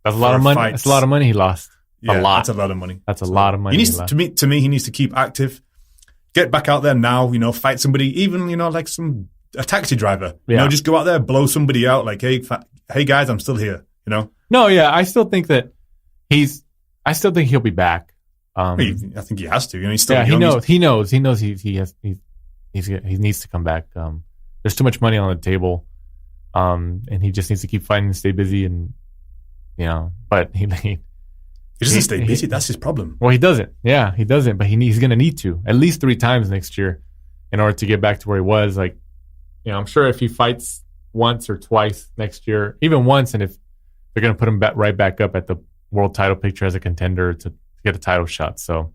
That's a lot of money. Fights. That's a lot of money he lost. Yeah, a lot. That's a lot of money. That's a lot of money. To me, he needs to keep active. Get back out there now. Fight somebody. Even like a taxi driver. Yeah. Just go out there, blow somebody out. Like, hey guys, I'm still here. No, yeah, I still think that I still think he'll be back. I think he has to. He's still young. He knows. He needs to come back. There's too much money on the table, and he just needs to keep fighting and stay busy. And but he doesn't stay busy. That's his problem. Well, he doesn't. Yeah, he doesn't. But he's going to need to at least 3 times next year in order to get back to where he was. Like, I'm sure if he fights once or twice next year, even once, and if they're going to put him right back up at the world title picture as a contender to get a title shot. So,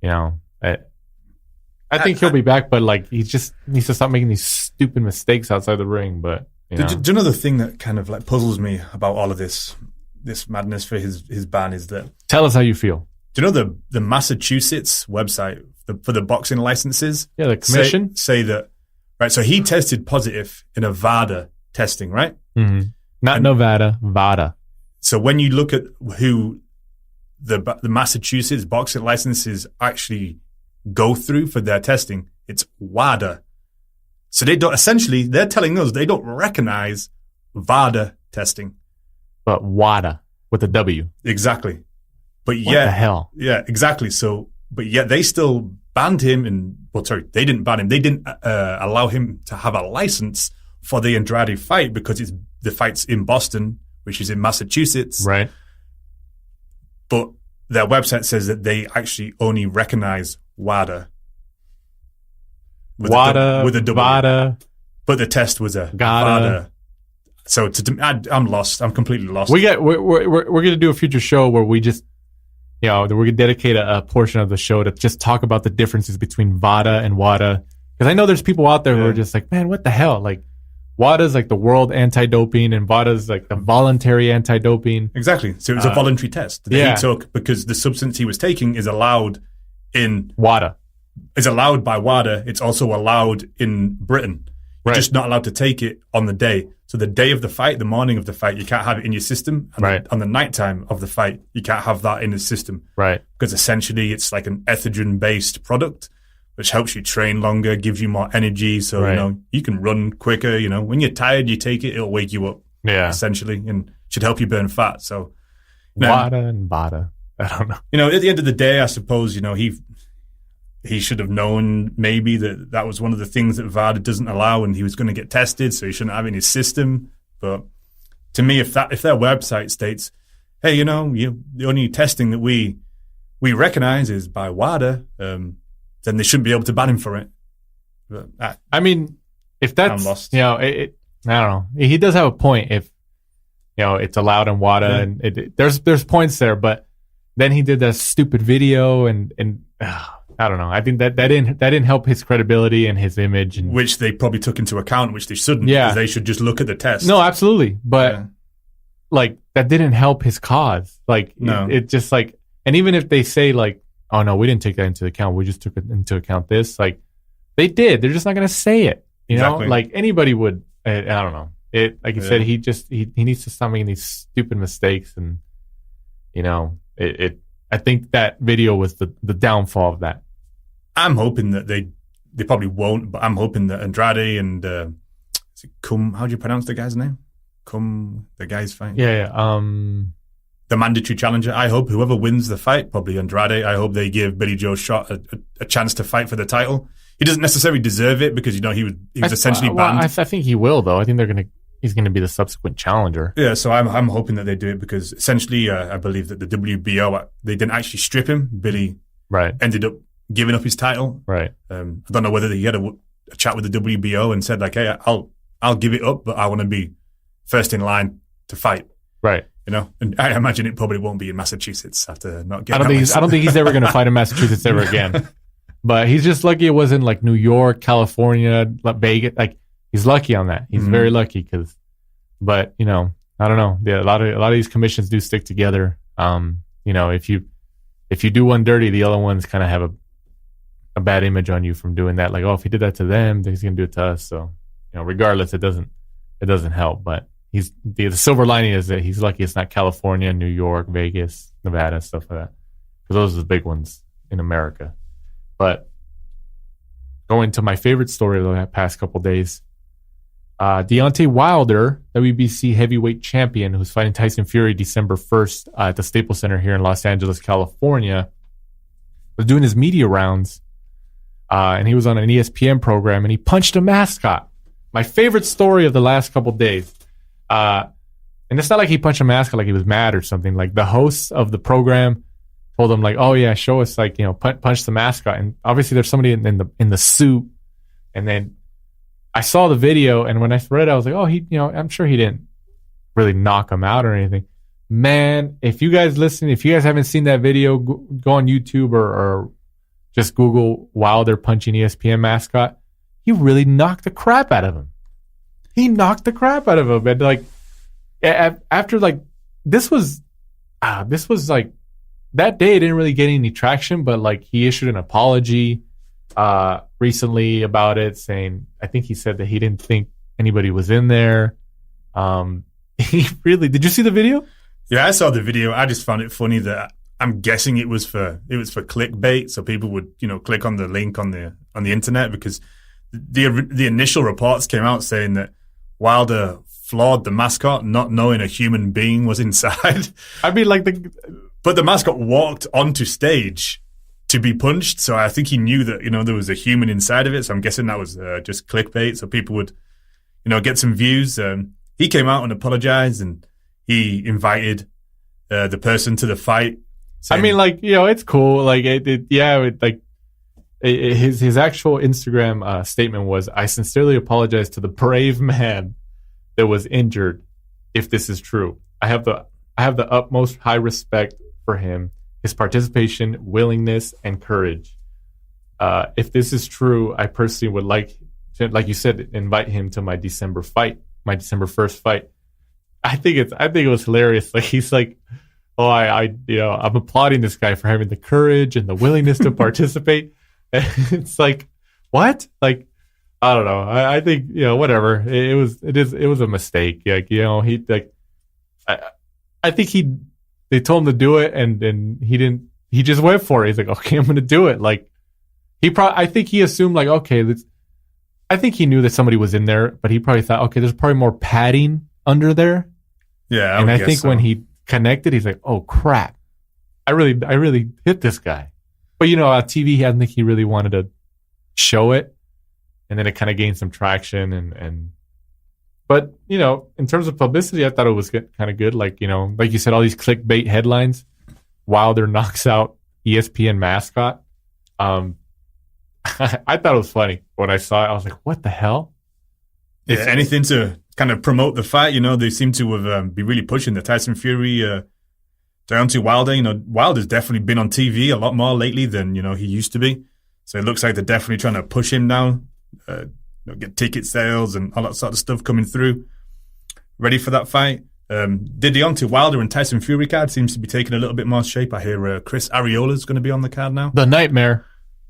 I think he'll be back, but like he just needs to stop making these stupid mistakes outside the ring. But do you know the thing that kind of like puzzles me about all of this madness for his ban is that? Tell us how you feel. Do you know the Massachusetts website for the boxing licenses? Yeah, the commission say that, right? So he tested positive in a VADA testing, right? Mm-hmm. Not Nevada, VADA. So when you look at who the Massachusetts boxing licenses actually go through for their testing, it's WADA. So they're telling us they don't recognize VADA testing. But WADA with a W. Exactly. But what the hell? Yeah, exactly. So, but yet they still banned him they didn't ban him. They didn't allow him to have a license for the Andrade fight because the fight's in Boston, which is in Massachusetts. Right. But their website says that they actually only recognize WADA. With a W. WADA. But the test was a WADA. So I'm lost. I'm completely lost. We're going to do a future show where we just, we're going to dedicate a portion of the show to just talk about the differences between VADA and WADA. Because I know there's people out there who are just like, man, what the hell? Like, WADA is like the world anti-doping, and VADA is like the voluntary anti-doping. Exactly. So it was a voluntary test that he took because the substance he was taking is allowed in WADA. Is allowed by WADA. It's also allowed in Britain. You're just not allowed to take it on the day. So the day of the fight, the morning of the fight, you can't have it in your system. And on the nighttime of the fight, you can't have that in the system. Right. Because essentially it's like an estrogen-based product, which helps you train longer, gives you more energy. So, you can run quicker. When you're tired, you take it, it'll wake you up. Yeah. Essentially, and should help you burn fat. So, WADA and VADA. I don't know. At the end of the day, I suppose, he should have known maybe that was one of the things that VADA doesn't allow, and he was going to get tested, so he shouldn't have it in his system. But to me, if their website states, hey, the only testing that we recognize is by WADA, then they shouldn't be able to ban him for it. But, if that's, I'm lost. I don't know. He does have a point. If it's allowed in WADA, and there's points there, but then he did that stupid video, and I don't know. I think that didn't help his credibility and his image, and which they probably took into account, which they shouldn't. Yeah, because they should just look at the test. No, absolutely, but like that didn't help his cause. Like it just like, and even if they say like, oh no, we didn't take that into account, we just took it into account this, like they did. They're just not going to say it. Exactly. Like anybody would. I don't know. Like you said, he needs to stop making these stupid mistakes, and I think that video was the downfall of that. I'm hoping that they probably won't, but I'm hoping that Andrade and is it how do you pronounce the guy's name? The guy's fight. Yeah. The mandatory challenger. I hope whoever wins the fight, probably Andrade. I hope they give Billy Joe Shot a chance to fight for the title. He doesn't necessarily deserve it because he was essentially banned. I think he will though. I think he's going to be the subsequent challenger. Yeah, so I'm hoping that they do it because essentially I believe that the WBO, they didn't actually strip him. Billy ended up giving up his title. Right. I don't know whether he had a chat with the WBO and said like, hey, I'll give it up, but I want to be first in line to fight. Right. And I imagine it probably won't be in Massachusetts after not getting. I don't think he's ever going to fight in Massachusetts ever again. But he's just lucky it wasn't like New York, California, Vegas. Like he's lucky on that. He's very lucky but I don't know. Yeah, a lot of these commissions do stick together. If you do one dirty, the other ones kind of have a bad image on you from doing that. Like, oh, if he did that to them, then he's gonna do it to us. So, regardless, it doesn't help. But the silver lining is that he's lucky it's not California, New York, Vegas, Nevada, stuff like that, because those are the big ones in America. But going to my favorite story of the past couple days. Deontay Wilder, WBC heavyweight champion, who's fighting Tyson Fury December 1st at the Staples Center here in Los Angeles, California, was doing his media rounds, and he was on an ESPN program, and he punched a mascot. My favorite story of the last couple days. And it's not like he punched a mascot like he was mad or something. Like the hosts of the program told him, like, oh yeah, show us, like, punch the mascot. And obviously there's somebody in the suit, and then I saw the video, and when I read it, I was like, oh, I'm sure he didn't really knock him out or anything. Man, if you guys haven't seen that video, go on YouTube or just Google Wilder punching ESPN mascot. He really knocked the crap out of him. And like, after like, this was like, that day it didn't really get any traction, but like he issued an apology recently about it, saying, I think he said that he didn't think anybody was in there. Did you see the video? Yeah, I saw the video. I just found it funny that I'm guessing it was for clickbait, so people would click on the link on the internet, because the initial reports came out saying that Wilder floored the mascot, not knowing a human being was inside. I mean, like but the mascot walked onto stage to be punched. So I think he knew that, there was a human inside of it. So I'm guessing that was just clickbait. So people would, get some views. He came out and apologized, and he invited the person to the fight. Saying, it's cool. His actual Instagram statement was, "I sincerely apologize to the brave man that was injured. If this is true, I have the utmost high respect for him, his participation, willingness, and courage. If this is true, I personally would like you said, invite him to my December 1st fight." I think it was hilarious. Like, he's like, "Oh, I'm applauding this guy for having the courage and the willingness to participate." It's like, what? Like, I don't know. I think, whatever. It was a mistake. Like, I think they told him to do it, and then he just went for it. He's like, "Okay, I'm going to do it." Like, I think he assumed, like, okay, I think he knew that somebody was in there, but he probably thought, okay, there's probably more padding under there. Yeah. And I think so. When he connected, he's like, "Oh crap. I really hit this guy." But on TV, I don't think he really wanted to show it. And then it kind of gained some traction but in terms of publicity, I thought it was kind of good. Like, like you said, all these clickbait headlines. Wilder knocks out ESPN mascot. I thought it was funny when I saw it. I was like, what the hell? Yeah, anything to kind of promote the fight. They seem to have be really pushing the Tyson Fury, Deontay Wilder. Wilder's definitely been on TV a lot more lately than, he used to be. So it looks like they're definitely trying to push him now, get ticket sales and all that sort of stuff coming through. Ready for that fight. The Deontay Wilder and Tyson Fury card seems to be taking a little bit more shape. I hear Chris Ariola's going to be on the card now. The Nightmare.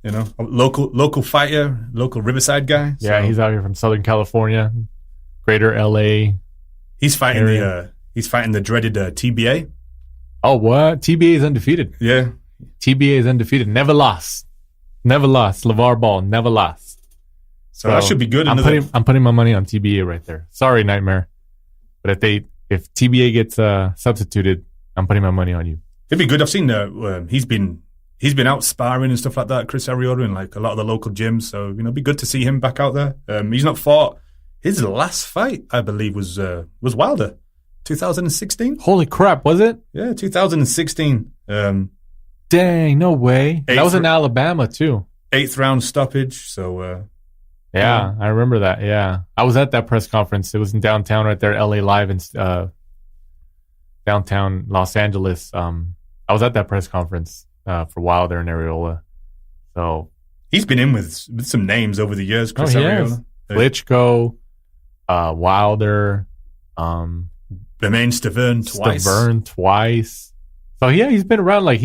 A local fighter, local Riverside guy. Yeah, so he's out here from Southern California, Greater LA. He's fighting the dreaded TBA. Oh, what? TBA is undefeated. Yeah. TBA is undefeated. Never lost. LeVar Ball, never lost. So that should be good. I'm putting my money on TBA right there. Sorry, Nightmare. But if TBA gets substituted, I'm putting my money on you. It'd be good. I've seen he's been out sparring and stuff like that, Chris Ariola, in like a lot of the local gyms. So, it'd be good to see him back out there. He's not fought. His last fight, I believe, was Wilder, 2016. Holy crap, was it? Yeah, 2016. Dang, no way. That was in Alabama, too. 8th round stoppage. So, yeah, I remember that. Yeah. I was at that press conference. It was in downtown right there, LA Live, in downtown Los Angeles. I was at that press conference for Wilder and Ariola. So he's been in with some names over the years, Chris Ariola. Klitschko, Wilder, Bermain Stavern twice. So yeah, he's been around. Like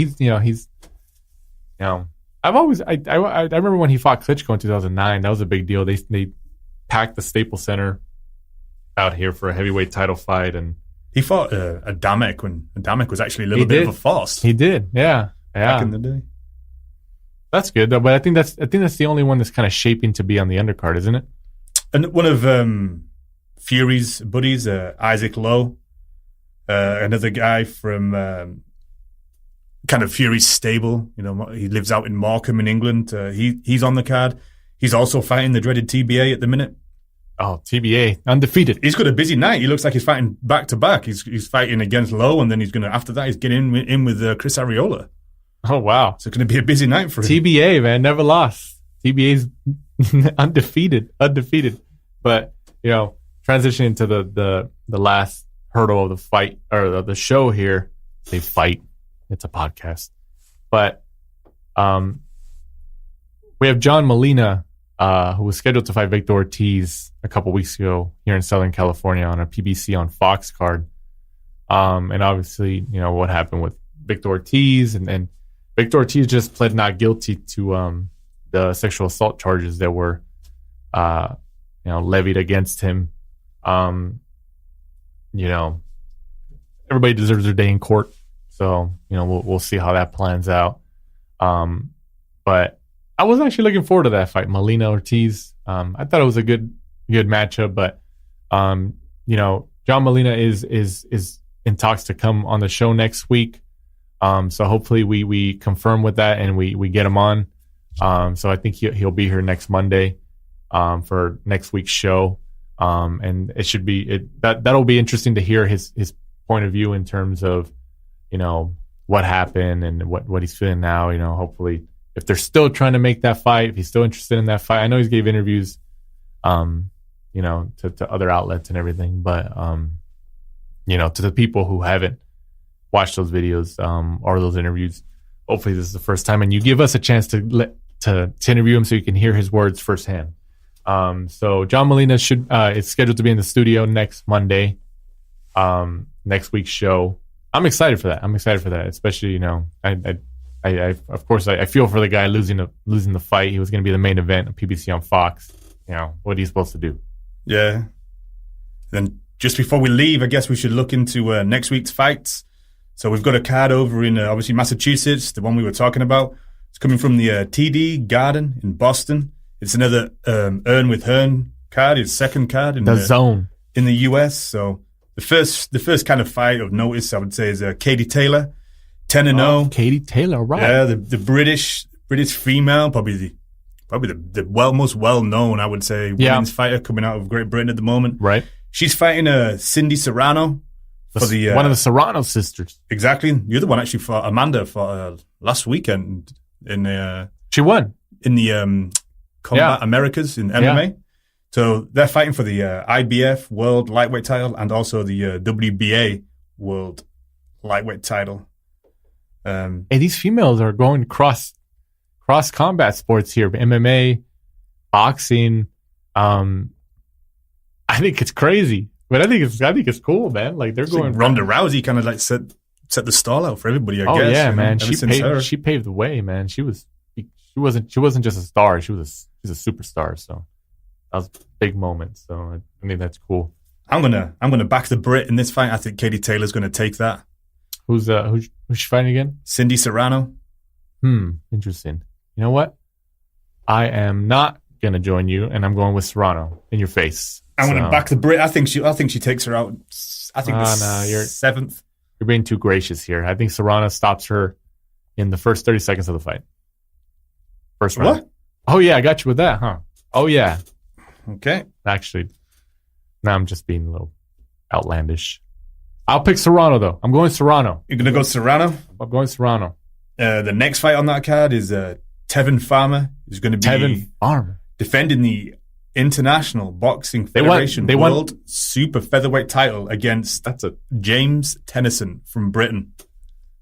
I've always I remember when he fought Klitschko in 2009. That was a big deal. They packed the Staples Center out here for a heavyweight title fight, and he fought Adamek when Adamek was actually a little bit of a force. He did, yeah. Back in the day. That's good though, but I think that's the only one that's kind of shaping to be on the undercard, isn't it? And one of Fury's buddies, Isaac Lowe, another guy from kind of Fury's stable. He lives out in Morecambe in England. He's on the card. He's also fighting the dreaded TBA at the minute. Oh, TBA, undefeated. He's got a busy night. He looks like he's fighting back to back. He's fighting against Lowe, and then after that, he's getting in with Chris Ariola. Oh, wow. So it's going to be a busy night for him. TBA, man, never lost. TBA's undefeated. But, transitioning to the last hurdle of the fight, or the show here, they fight. It's a podcast. But we have John Molina, who was scheduled to fight Victor Ortiz a couple weeks ago here in Southern California on a PBC on Fox card. And obviously, what happened with Victor Ortiz, and Victor Ortiz just pled not guilty to the sexual assault charges that were levied against him. Everybody deserves their day in court. So, we'll see how that plans out. But I was actually looking forward to that fight, Molina Ortiz. I thought it was a good matchup, but John Molina is in talks to come on the show next week. So hopefully we confirm with that and we get him on. So I think he'll be here next Monday for next week's show. And it should be that'll be interesting to hear his point of view in terms of, what happened and what he's feeling now. Hopefully if they're still trying to make that fight, if he's still interested in that fight. I know he's gave interviews, to other outlets and everything, but to the people who haven't watched those videos or those interviews, hopefully this is the first time, and you give us a chance to interview him so you can hear his words firsthand. So John Molina is scheduled to be in the studio next Monday, next week's show. I'm excited for that. Especially, I of course I feel for the guy losing the fight. He was going to be the main event of PBC on Fox. What are you supposed to do? Yeah. Then just before we leave, I guess we should look into next week's fights. So we've got a card over in obviously Massachusetts, the one we were talking about. It's coming from the TD Garden in Boston. It's another Earn with Hearn card. It's second card in the zone in the US. So the first kind of fight of notice, I would say, is Katie Taylor, 10-0. Katie Taylor, right? Yeah, the British female, probably the most well known, I would say, women's fighter coming out of Great Britain at the moment. Right. She's fighting Cindy Serrano for one of the Serrano sisters. Exactly. The other one actually fought Amanda for last weekend she won in the Combat Americas in MMA. Yeah. So they're fighting for the IBF World Lightweight title and also the WBA World Lightweight title. Hey, these females are going cross combat sports here, MMA, boxing. I think it's crazy, but I think it's cool, man. Like they're going. Like Ronda Rousey kind of like set the stall out for everybody. I guess. Oh yeah, man. She paved the way, man. She wasn't just a star. She's a superstar. So that was a big moment. So I think that's cool. I'm gonna back the Brit in this fight. I think Katie Taylor's gonna take that. Who's she fighting again? Cindy Serrano. Interesting. You know what? I am not gonna join you, and I'm going with Serrano in your face. I'm gonna back the Brit. I think she takes her out. I think you're 7th. You're being too gracious here. I think Serrano stops her in the first 30 seconds of the fight. First round. What? Oh yeah, I got you with that, huh? Oh yeah. Okay. Actually, now I'm just being a little outlandish. I'll pick Serrano though. I'm going Serrano. You're gonna go Serrano? I'm going Serrano. The next fight on that card is Tevin Farmer. Is going to be defending the International Boxing Federation World Super Featherweight title against James Tennyson from Britain.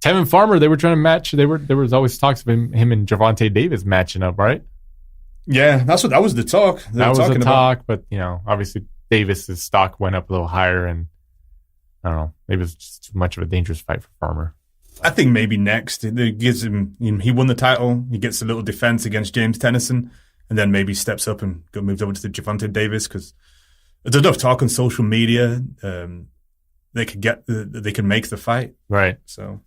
Tevin Farmer, they were trying to match. There was always talks of him and Gervonta Davis matching up, right? Yeah, that was the talk. That was the talk, but obviously Davis's stock went up a little higher, and I don't know, maybe it was just too much of a dangerous fight for Farmer. I think maybe next it gives him. He won the title. He gets a little defense against James Tennyson, and then maybe steps up and moves over to the Gervonta Davis because there's enough talk on social media. They can make the fight, right? So,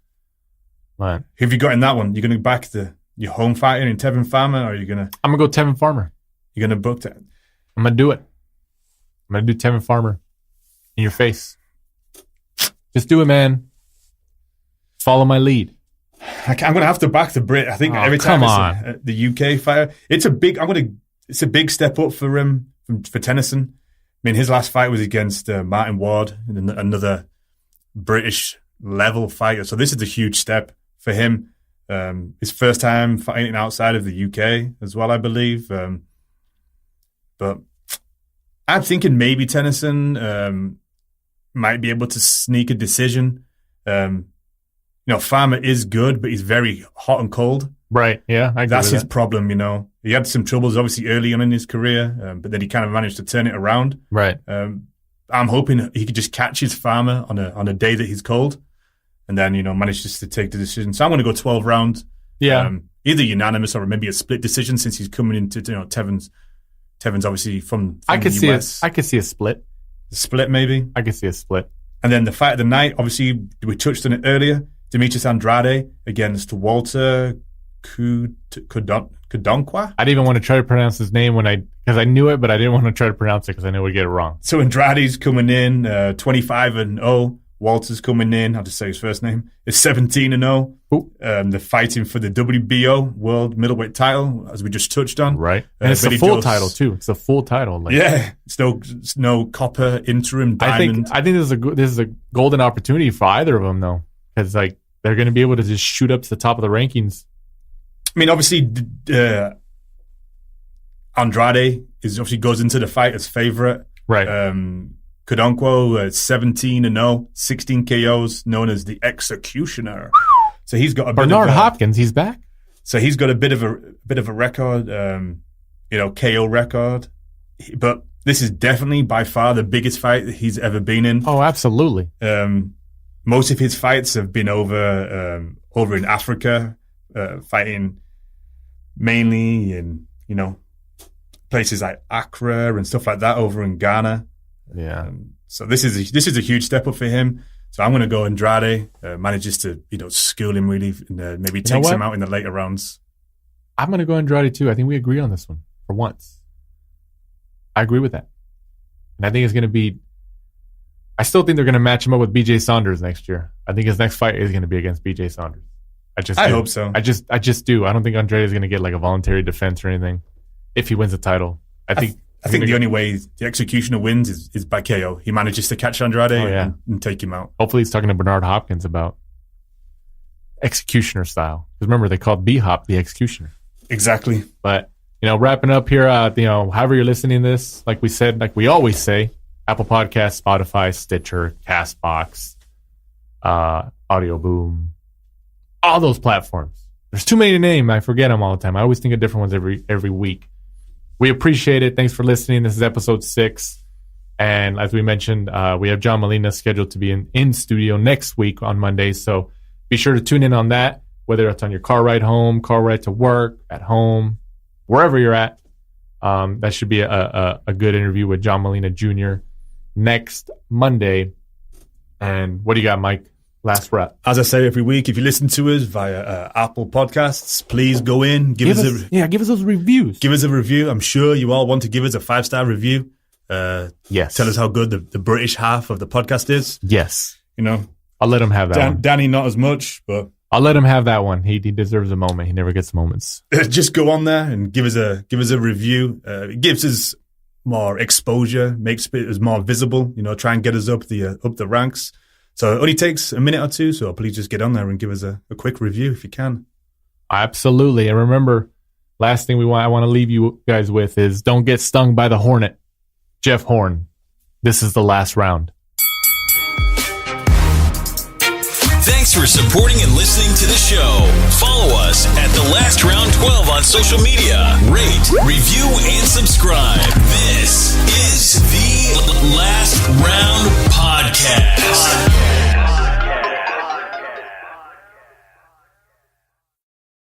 right. Who have you got in that one? You're going to back your home fighter in Tevin Farmer, or are you going to? I'm going to go Tevin Farmer. You're going to book that? I'm going to do it. I'm going to do Tevin Farmer in your face. Just do it, man. Follow my lead. I'm going to have to back the Brit. I think every time the UK fighter, it's a big step up for him for Tennyson. I mean, his last fight was against Martin Ward, another British level fighter. So this is a huge step for him. His first time fighting outside of the UK as well, I believe. But I'm thinking maybe Tennyson might be able to sneak a decision. Farmer is good, but he's very hot and cold. Right, yeah. That's his problem, He had some troubles, obviously, early on in his career, but then he kind of managed to turn it around. Right. I'm hoping he could just catch his Farmer on a day that he's cold and then, manage just to take the decision. So I'm going to go 12 rounds. Yeah. Either unanimous or maybe a split decision since he's coming into, Tevin's obviously from I could the US. I could see a split. A split, maybe? I could see a split. And then the fight of the night, obviously, we touched on it earlier. Demetrius Andrade against Walter Kudonkwa. I didn't even want to try to pronounce his name because I knew it, but I didn't want to try to pronounce it because I knew we'd get it wrong. So Andrade's coming in 25-0 Walter's coming in. I'll just say his first name. It's 17-0. They're fighting for the WBO World Middleweight title, as we just touched on. Right. And it's a full title, too. It's a full title. It's no copper, interim, diamond. I think this is a golden opportunity for either of them, though, because they're going to be able to just shoot up to the top of the rankings. I mean, obviously, Andrade obviously goes into the fight as favorite. Right. Kodonkwo, 17-0, 16 KOs, known as the Executioner. So he's got a Bernard Hopkins. He's back. So he's got a bit of a record, KO record. But this is definitely by far the biggest fight that he's ever been in. Oh, absolutely. Most of his fights have been over in Africa, fighting mainly in places like Accra and stuff like that, over in Ghana. Yeah. So this is a huge step up for him. So I'm going to go Andrade. Manages to school him really, and maybe takes him out in the later rounds. I'm going to go Andrade too. I think we agree on this one for once. I agree with that, and I think it's going to be. I still think they're going to match him up with BJ Saunders next year. I think his next fight is going to be against BJ Saunders. I hope so. I just do. I don't think Andrade is going to get like a voluntary defense or anything if he wins the title. I think the only way the Executioner wins is by KO. He manages to catch Andrade and take him out. Hopefully he's talking to Bernard Hopkins about Executioner style. Because remember, they called B-Hop the Executioner. Exactly. But, wrapping up here, however you're listening to this, like we said, like we always say, Apple Podcasts, Spotify, Stitcher, CastBox, Audio Boom, all those platforms. There's too many to name. I forget them all the time. I always think of different ones every week. We appreciate it. Thanks for listening. This is episode 6. And as we mentioned, we have John Molina scheduled to be in studio next week on Monday. So be sure to tune in on that, whether it's on your car ride home, car ride to work, at home, wherever you're at. That should be a good interview with John Molina Jr. next Monday. And what do you got, Mike? Last wrap. As I say every week, if you listen to us via Apple Podcasts, please go in, give us those reviews. Give us a review. I'm sure you all want to give us a 5-star review. Yes. Tell us how good the British half of the podcast is. Yes. I'll let him have that one. Danny, not as much, but I'll let him have that one. He deserves a moment. He never gets moments. Just go on there and give us a review. It gives us more exposure, makes us more visible. Try and get us up the ranks. So it only takes a minute or two, so please just get on there and give us a quick review if you can. Absolutely. And remember, last thing I want to leave you guys with is don't get stung by the hornet. Jeff Horn, this is the last round. Thanks for supporting and listening to the show. Follow us at The Last Round 12 on social media. Rate, review, and subscribe. This is the Last Round Podcast.